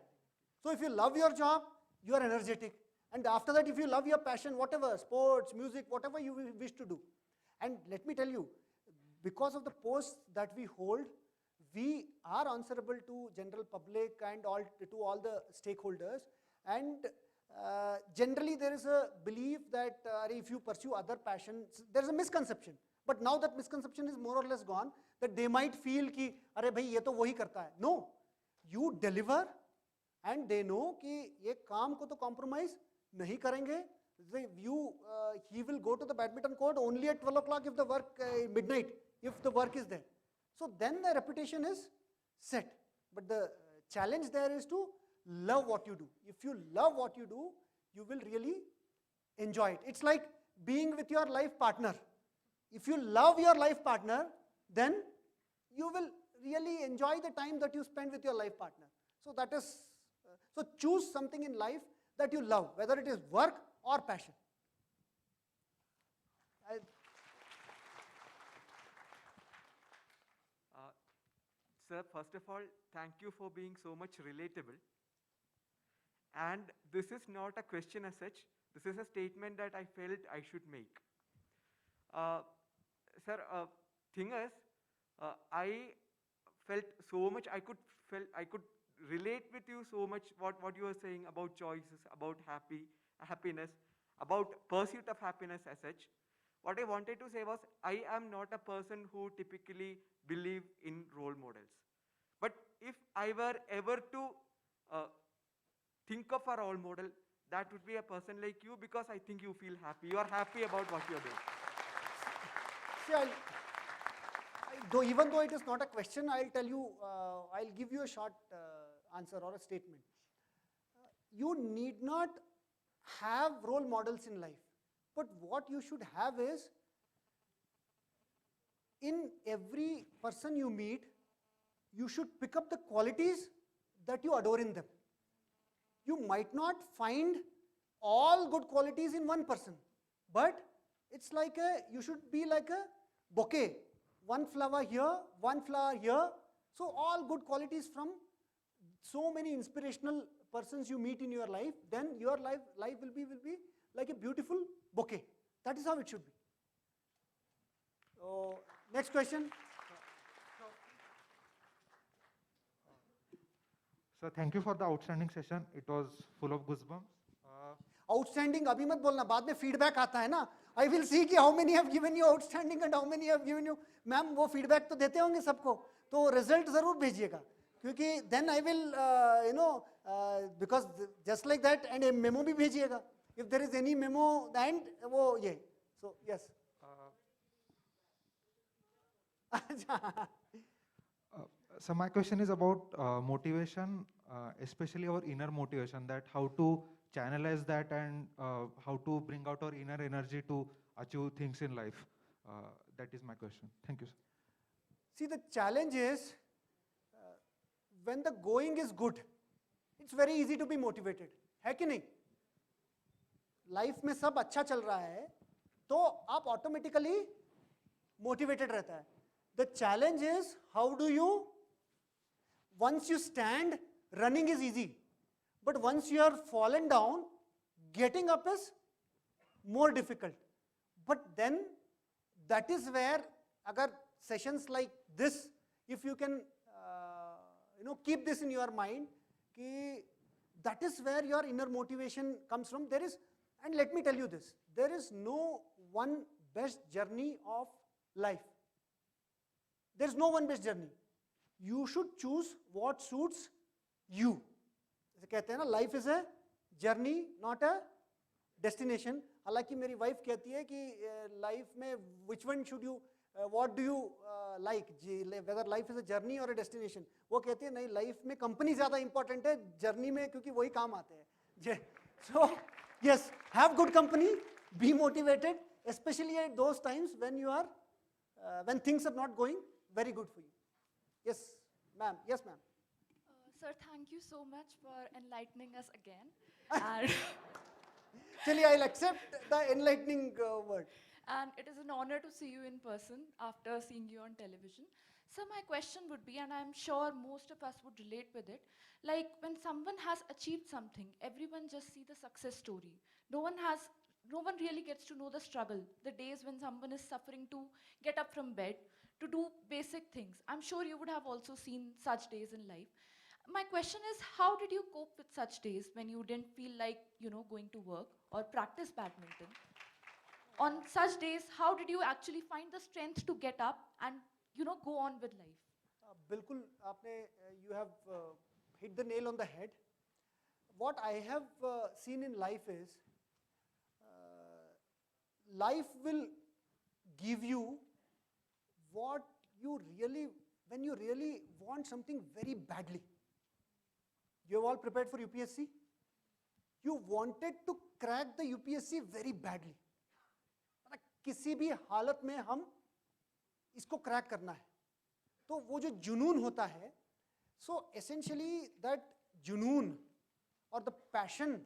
So if you love your job, you are energetic. And after that, if you love your passion, whatever, sports, music, whatever you wish to do. And let me tell you, because of the posts that we hold, we are answerable to general public and to all the stakeholders. And generally there is a belief that if you pursue other passions, there is a misconception. But now that misconception is more or less gone, that they might feel ki, अरे भाई ये तो वही करता है. No, you deliver and they know कि ये काम को तो compromise नहीं करेंगे. He will go to the badminton court only at 12 o'clock if the work, midnight, if the work is there. So then the reputation is set. But the challenge there is to love what you do. If you love what you do, you will really enjoy it. It's like being with your life partner. If you love your life partner, then you will really enjoy the time that you spend with your life partner. So that is, so choose something in life that you love, whether it is work or passion. Sir, first of all, thank you for being so much relatable. And this is not a question as such. This is a statement that I felt I should make. Sir, thing is, I felt so much, I could relate with you so much what you were saying about choices, about happiness, about pursuit of happiness as such. What I wanted to say was, I am not a person who typically believe in role models. But if I were ever to think of a role model, that would be a person like you, because I think you feel happy. You are happy about what you're doing. See, even though it is not a question, I'll tell you, I'll give you a short answer or a statement. You need not have role models in life, but what you should have is, in every person you meet, you should pick up the qualities that you adore in them. You might not find all good qualities in one person, but it's like you should be like a bouquet. One flower here, one flower here. So all good qualities from so many inspirational persons you meet in your life, then your life will be like a beautiful bouquet. That is how it should be. So, next question. So thank you for the outstanding session. It was full of goosebumps. Outstanding अभी मत बोलना, बाद में feedback आता है ना. I will see कि how many have given you outstanding and how many have given you. Ma'am वो feedback तो देते होंगे सबको, तो result ज़रूर भेजिएगा, क्योंकि then I will because just like that, and a memo भी भेजिएगा. If there is any memo and वो ये, so yes. So my question is about motivation, especially our inner motivation, that how to channelize that and how to bring out our inner energy to achieve things in life. That is my question. Thank you, sir. See, the challenge is, when the going is good, it's very easy to be motivated. है कि नहीं? Life में सब अच्छा चल रहा है, तो आप automatically motivated रहता है. The challenge is, how do you, once you stand, running is easy. But once you are fallen down, getting up is more difficult. But then, that is where, agar sessions like this, if you can, keep this in your mind, ki that is where your inner motivation comes from. There is, and let me tell you this, there is no one best journey of life. There is no one best journey. You should choose what suits you. जैसे कहते हैं ना, life is a journey, not a destination. हालांकि मेरी wife कहती है कि life में which one should you, what do you like, whether life is a journey or a destination. वो कहती है नहीं, life में company ज़्यादा important है, journey में क्योंकि वही काम आते हैं. So yes, have good company, be motivated, especially at those times when you are, when things are not going very good for you. Yes, ma'am. Yes, ma'am. Sir, thank you so much for enlightening us again. and, Chaliye, I'll accept the enlightening word. and it is an honor to see you in person after seeing you on television. So my question would be, and I'm sure most of us would relate with it, like when someone has achieved something, everyone just see the success story. No one really gets to know the struggle, the days when someone is suffering to get up from bed, to do basic things. I'm sure you would have also seen such days in life. My question is, how did you cope with such days when you didn't feel like, going to work or practice badminton? On such days, how did you actually find the strength to get up and, go on with life? बिल्कुल आपने you have hit the nail on the head. What I have seen in life is life will give you what you really, when you really want something very badly. You have all prepared for UPSC? You wanted to crack the UPSC very badly. मतलब किसी भी हालत में हम इसको crack करना है. तो वो जो जुनून होता है, so essentially that जुनून or the passion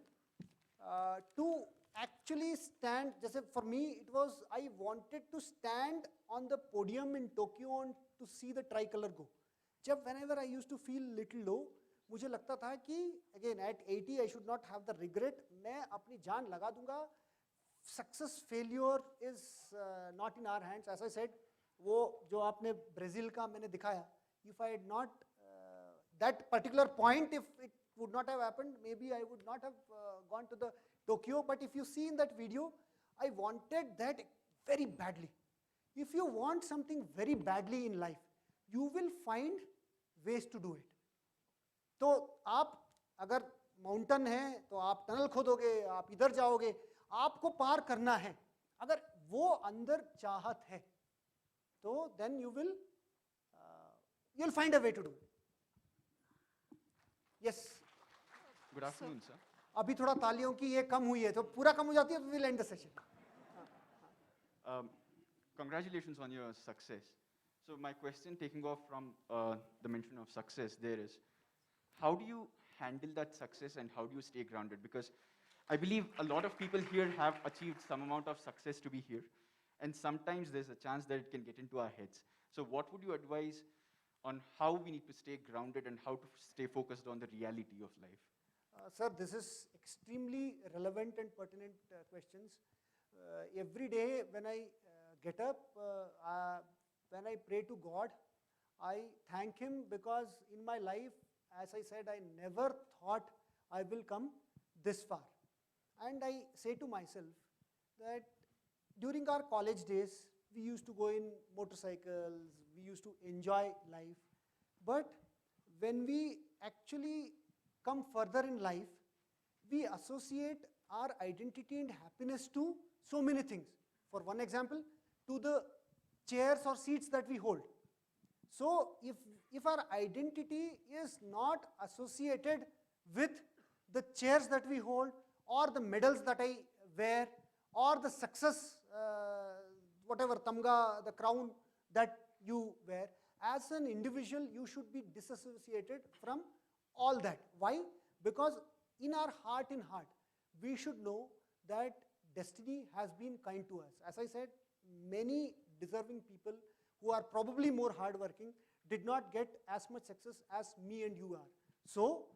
to actually stand, जैसे for me it was, I wanted to stand on the podium in Tokyo and to see the tricolor go. जब whenever I used to feel little low, मुझे लगता था कि again at 80 I should not have the regret, मैं अपनी जान लगा दूंगा. Success, failure is not in our hands. As I said, वो जो आपने ब्राज़ील का मैंने दिखाया, if I had not that particular point, if it would not have happened, maybe I would not have gone to the Tokyo. But if you see in that video, I wanted that very badly. If you want something very badly in life, you will find ways to do it. तो आप अगर mountain है तो आप tunnel खोदोगे, आप इधर जाओगे, आपको पार करना है. अगर वो अंदर चाहत है, तो then you will you'll find a way to do it. Yes. Good afternoon, sir. अभी थोड़ा तालियों की ये कम हुई है, तो पूरा कम हो जाती है तो we'll end the session. Congratulations on your success. So my question, taking off from the mention of success there, is how do you handle that success and how do you stay grounded? Because I believe a lot of people here have achieved some amount of success to be here, and sometimes there's a chance that it can get into our heads. So what would you advise on how we need to stay grounded and how to stay focused on the reality of life? Sir, this is extremely relevant and pertinent questions. Every day when I get up, when I pray to God, I thank Him because in my life, as I said, I never thought I will come this far. And I say to myself that during our college days, we used to go in motorcycles, we used to enjoy life. But when we actually come further in life, we associate our identity and happiness to so many things. For one example, to the chairs or seats that we hold. So if our identity is not associated with the chairs that we hold, or the medals that I wear, or the success, whatever, tamga, the crown that you wear, as an individual, you should be disassociated from all that. Why? Because in our heart, we should know that destiny has been kind to us. As I said, many deserving people who are probably more hardworking did not get as much success as me and you are. So,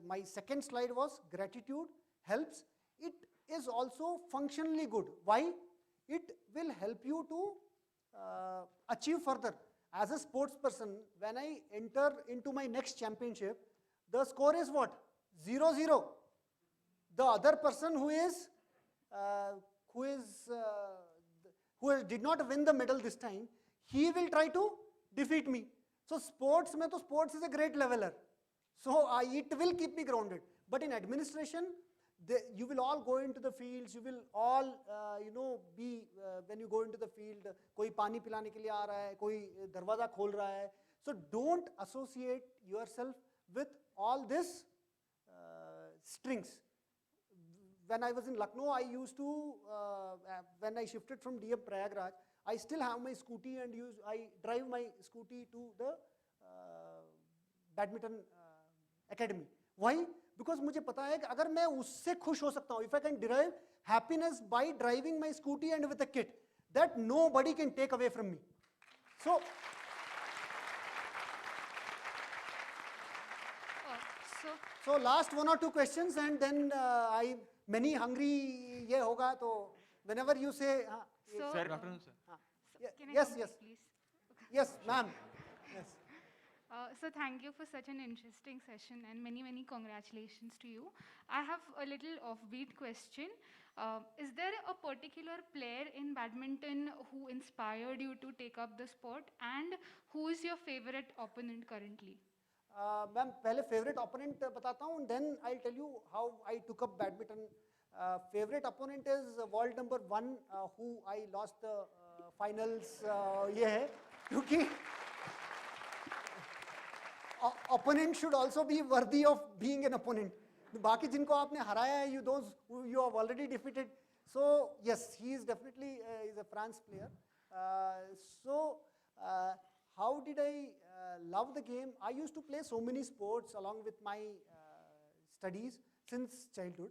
my second slide was gratitude helps. It is also functionally good. Why? It will help you to achieve further. As a sports person, when I enter into my next championship, the score is what? 0-0. The other person who did not win the medal this time, he will try to defeat me. So sports is a great leveler. So it will keep me grounded. But in administration, you will all go into the fields, you will all, be, when you go into the field, कोई पानी पिलाने के लिए आ रहा है, कोई दरवाजा खोल रहा है. So don't associate yourself with all this strings. When I was in Lucknow, I used to, when I shifted from DM Prayagraj, I still have my scooty and I drive my scooty to the badminton academy. Why? Because मुझे पता है कि अगर मैं उससे खुश हो सकता हूँ, if I can derive happiness by driving my scooty and with a kit, that nobody can take away from me. So, so last one or two questions and then many hungry ये होगा तो whenever you say हाँ, So, Sir, good afternoon, sir. हाँ, can I yes, complete, yes, please? yes, ma'am. Yes. So thank you for such an interesting session and many, many congratulations to you. I have a little offbeat question. Is there a particular player in badminton who inspired you to take up the sport, and who is your favorite opponent currently? Ma'am पहले favourite opponent बताता हूँ, then I'll tell you how I took up badminton. Favorite opponent is world number 1 who I lost the finals. ये है क्योंकि opponent should also be worthy of being an opponent. बाकी जिनको आपने हराया है, those who you have already defeated. So yes, he is definitely is a France player. How did I love the game? I used to play so many sports along with my studies since childhood.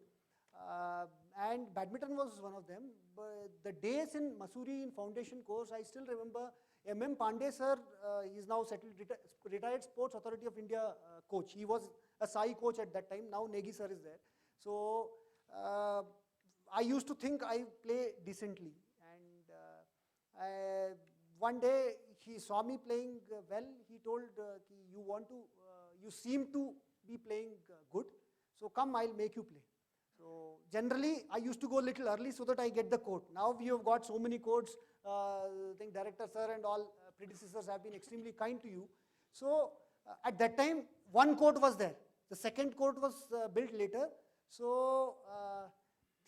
And badminton was one of them. But the days in Mussoorie in foundation course, I still remember M.M. Pandey sir, he is now settled, retired Sports Authority of India coach. He was a SAI coach at that time. Now Negi sir is there. So I used to think I play decently. And one day he saw me playing well. He told, you seem to be playing good. So come, I'll make you play. So generally, I used to go a little early so that I get the court. Now we have got so many courts. I think director sir and all predecessors have been extremely kind to you. So at that time, one court was there. The second court was built later. So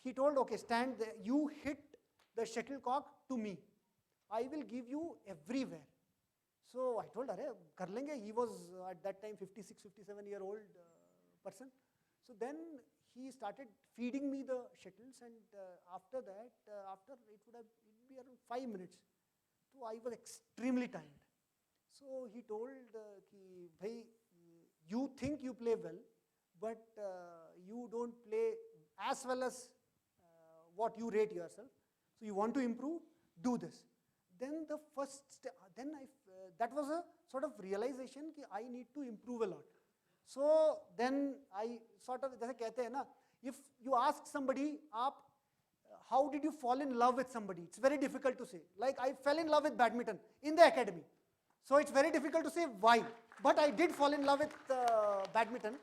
he told, okay, stand there. You hit the shuttlecock to me. I will give you everywhere. So I told, Arey, kar lenge. He was at that time 56, 57-year-old person. So then he started feeding me the shuttles, and after that, after it would be around 5 minutes. So I was extremely tired. So he told, bhai, you think you play well, but you don't play as well as what you rate yourself. So you want to improve, do this. Then the first, that was a sort of realization that I need to improve a lot. So then I sort of, जैसे कहते हैं ना, if you ask somebody, how did you fall in love with somebody? It's very difficult to say. Like I fell in love with badminton in the academy. So it's very difficult to say why. But I did fall in love with badminton.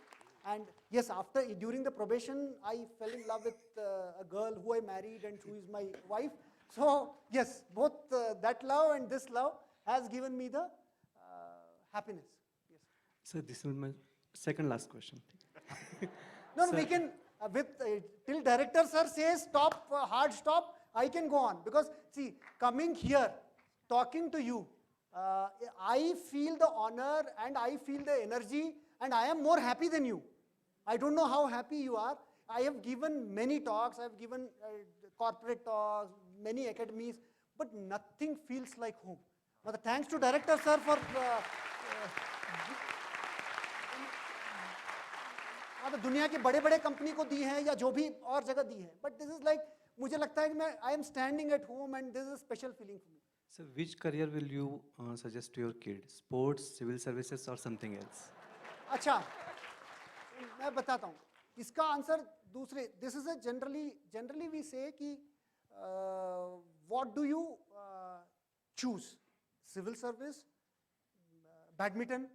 And yes, during the probation, I fell in love with a girl who I married and who is my wife. So yes, both that love and this love has given me the happiness. Yes. So this is my second last question. No, we can, till director sir says stop, hard stop, I can go on. Because see, coming here, talking to you, I feel the honor and I feel the energy, and I am more happy than you. I don't know how happy you are. I have given many talks, I have given corporate talks, many academies, but nothing feels like home. But thanks to director sir for दुनिया की बड़े-बड़े company को दी है या जो भी और जगह दी है. But this is like, मुझे लगता है कि मैं I am standing at home and this is a special feeling for me. So which career will you suggest to your kid? Sports, civil services, or something else? अच्छा, मैं बताता हूँ. इसका आंसर दूसरे. This is a generally we say कि what do you choose? Civil service, badminton.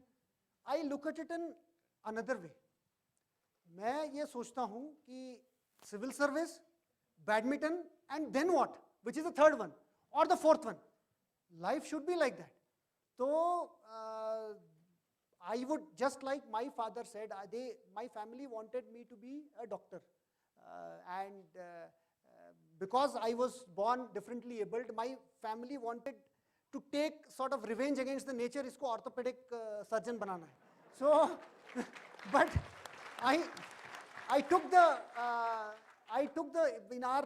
I look at it in another way. मैं ये सोचता हूँ कि civil service, badminton, and then what? Which is the third one or the fourth one? Life should be like that. So I would, just like my father said, my family wanted me to be a doctor, and because I was born differently abled, my family wanted to take sort of revenge against the nature. इसको orthopedic surgeon बनाना है. So, but I took the in our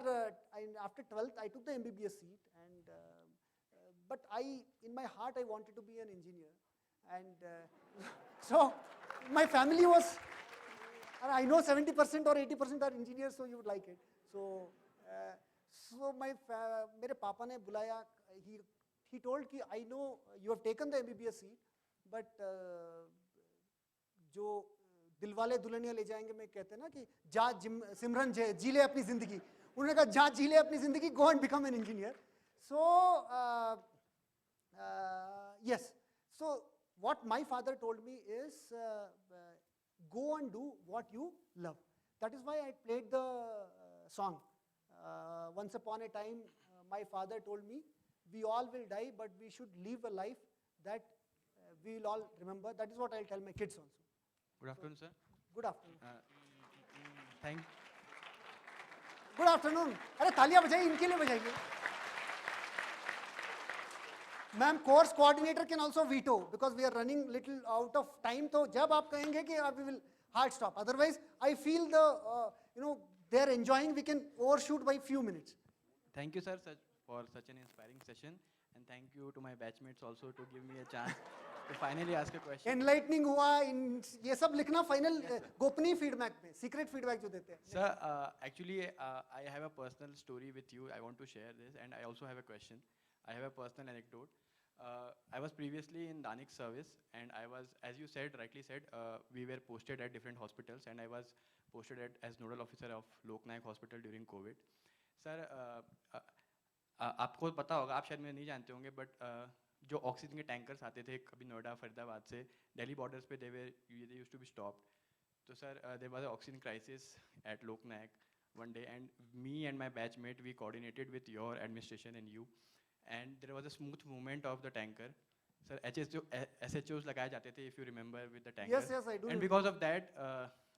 after 12th I took the MBBS seat, and but in my heart I wanted to be an engineer, and so my family was And I know 70% or 80% are engineers, so you would like it. So, मेरे पापा ने बुलाया, he told कि I know you have taken the MBBS seat, but जो दिलवाले दुल्हनिया ले जाएंगे में कहते हैं ना कि जा सिमरन जी ले अपनी जिंदगी, उन्होंने कहा जा जी ले अपनी जिंदगी, go and become an engineer. So, yes, so what my father told me is go and do what you love. That is why I played the song. Once upon a time, my father told me, we all will die, but we should live a life that we will all remember. That is what I'll tell my kids also. Good afternoon, sir. Good afternoon. Thank Good afternoon. अरे तालियां बजाइए, इनके लिए बजाइए. Ma'am, course coordinator can also veto because we are running little out of time. So, जब आप कहेंगे कि we will hard stop. Otherwise, I feel they are enjoying. We can overshoot by few minutes. Thank you, sir, for such an inspiring session, and thank you to my batchmates also to give me a chance to finally ask a question. Enlightening हुआ, ये सब लिखना final गोपनीय feedback में, secret feedback जो देते हैं. Sir, actually, I have a personal story with you. I want to share this, and I also have a question. I have a personal anecdote. I was previously in Danik service, and I was, as you said, rightly said, we were posted at different hospitals, and I was posted as nodal officer of Lok Nayak Hospital during COVID. Sir, आपको पता होगा, आप शायद मैं नहीं जानते होंगे, but जो ऑक्सीजन के टैंकर्स आते थे कभी नोएडा फरीदाबाद से दिल्ली बॉर्डर्स पे they used to be stopped. So sir, there was an oxygen crisis at Lok Nayak one day, and me and my batchmate, we coordinated with your administration and you, and there was a smooth movement of the tanker. Sir, SHOs लगाए जाते थे, if you remember, with the tanker. Yes, I do. And because of that,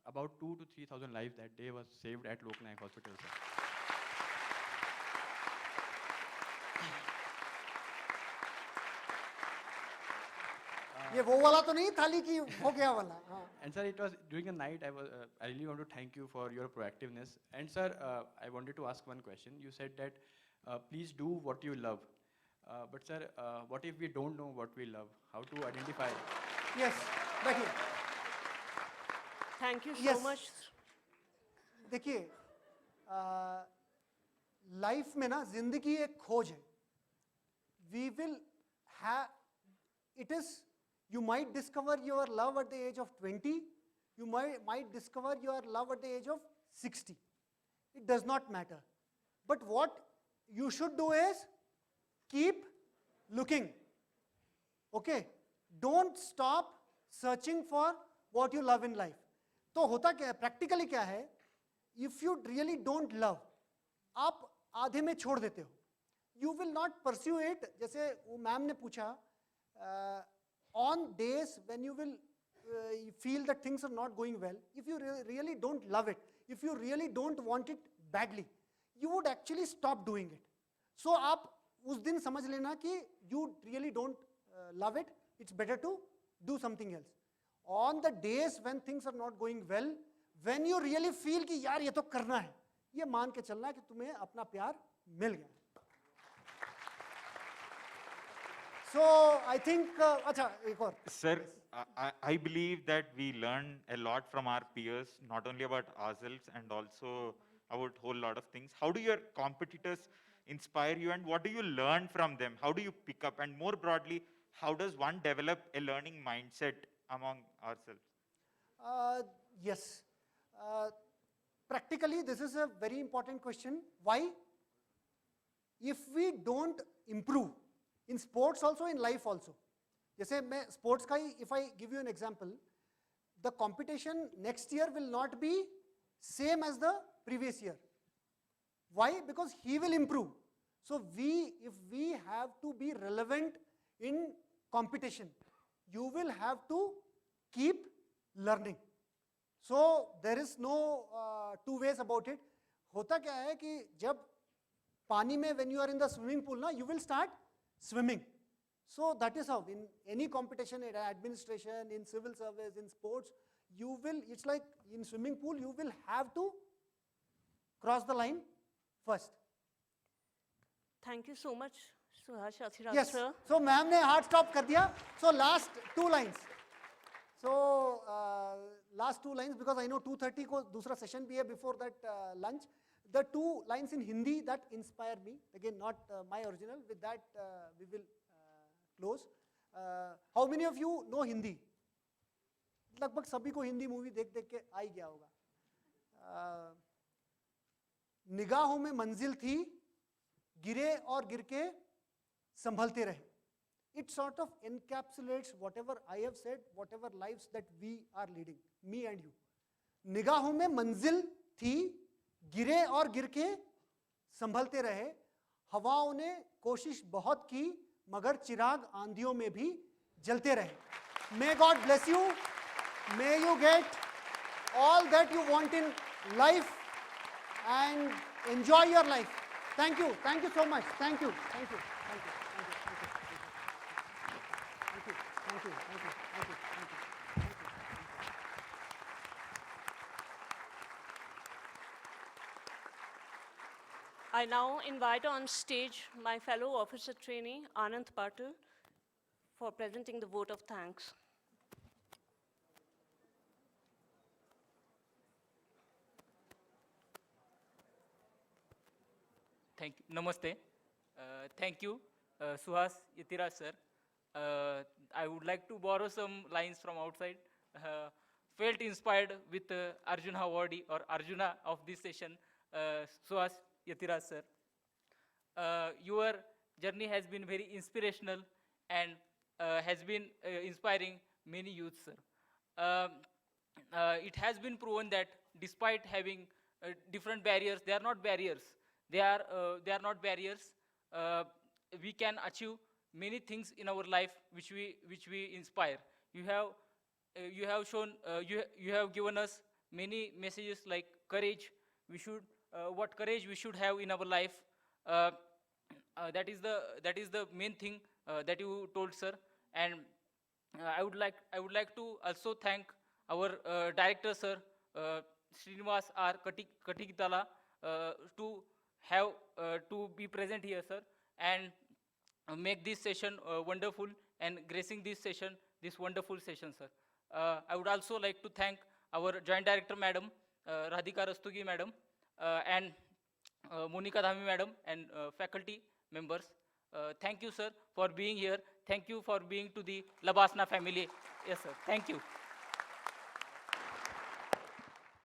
about 2,000 to 3,000 lives that day was saved at Lok Nayak Hospital, sir. ये वो वाला तो नहीं थाली की हो गया वाला. And sir, it was during the night. I really want to thank you for your proactiveness. And sir, I wanted to ask one question. You said that please do what you love. But sir, what if we don't know what we love? How to identify? Yes, बैठिए. Thank you so Yes. much. देखिए, life में ना जिंदगी एक खोज है. We will have, it is, you might discover your love at the age of 20, you might discover your love at the age of 60. It does not matter. But what you should do is keep looking. Okay? Don't stop searching for what you love in life. तो होता क्या है, practically क्या है, if you really don't love, आप आधे में छोड़ देते हो. You will not pursue it. जैसे वो मैम ने पूछा, on days when you will feel that things are not going well, if you really don't love it, if you really don't want it badly, you would actually stop doing it. So आप उस दिन समझ लेना कि you really don't love it, it's better to do something else. On the days when things are not going well, when you really feel कि यार ये तो करना है, ये मान के चलना कि तुम्हें अपना प्यार मिल गया. So I think, अच्छा एक और. Sir, I believe that we learn a lot from our peers, not only about ourselves and also about a whole lot of things. How do your competitors inspire you, and what do you learn from them? How do you pick up? And more broadly, how does one develop a learning mindset among ourselves? Yes. Practically, this is a very important question. Why? If we don't improve, in sports also, in life also. जैसे मैं sports का ही, if I give you an example, the competition next year will not be same as the previous year. Why? Because he will improve. So if we have to be relevant in competition, you will have to keep learning. So there is no two ways about it. होता क्या है कि जब पानी में, when you are in the swimming pool, you will start swimming. So that is how in any competition, in administration, in civil service, in sports, you will, it's like in swimming pool, you will have to cross the line first. Thank you so much, Suhas Athiraj Yes. sir. So ma'am ने hard stop कर दिया. So last two lines. So last two lines, because I know 2:30 को दूसरा session भी है before that lunch. The two lines in Hindi that inspire me, again not my original, with that we will close. How many of you know Hindi? लगभग सभी को Hindi movie देख देख के आ ही गया होगा. निगाहों में मंजिल थी, गिरे और गिर के संभलते रहे. It sort of encapsulates whatever I have said, whatever lives that we are leading, me and you. निगाहों में मंजिल थी, गिरे और गिर के संभलते रहे. हवाओं ने कोशिश बहुत की, मगर चिराग आंधियों में भी जलते रहे. May God bless you. May you get all that you want in life and enjoy your life. Thank you. Thank you so much. Thank you. Thank you. Thank you. Thank you. Thank you. Thank you. Thank you. Thank you. I now invite on stage my fellow officer trainee, Anand Patil, for presenting the vote of thanks. Namaste. Thank you, Suhas Yatiraj sir. I would like to borrow some lines from outside. Felt inspired with Arjuna awardee or Arjuna of this session, Suhas Yatiraj sir. Your journey has been very inspirational and has been inspiring many youths, sir. It has been proven that despite having different barriers, they are not barriers. They are not barriers. We can achieve many things in our life which we inspire. You have shown you have given us many messages like courage. What courage we should have in our life. That is the main thing that you told, sir. And I would like to also thank our director, sir, Srinivas R. Katikitala, to be present here, sir, and make this session wonderful and gracing this wonderful session, sir. I would also like to thank our joint director, madam, Radhika Rastogi, madam, and Monica Dhami, madam, and faculty members. Thank you, sir, for being here. Thank you for being to the Labasna family. Yes, sir. Thank you.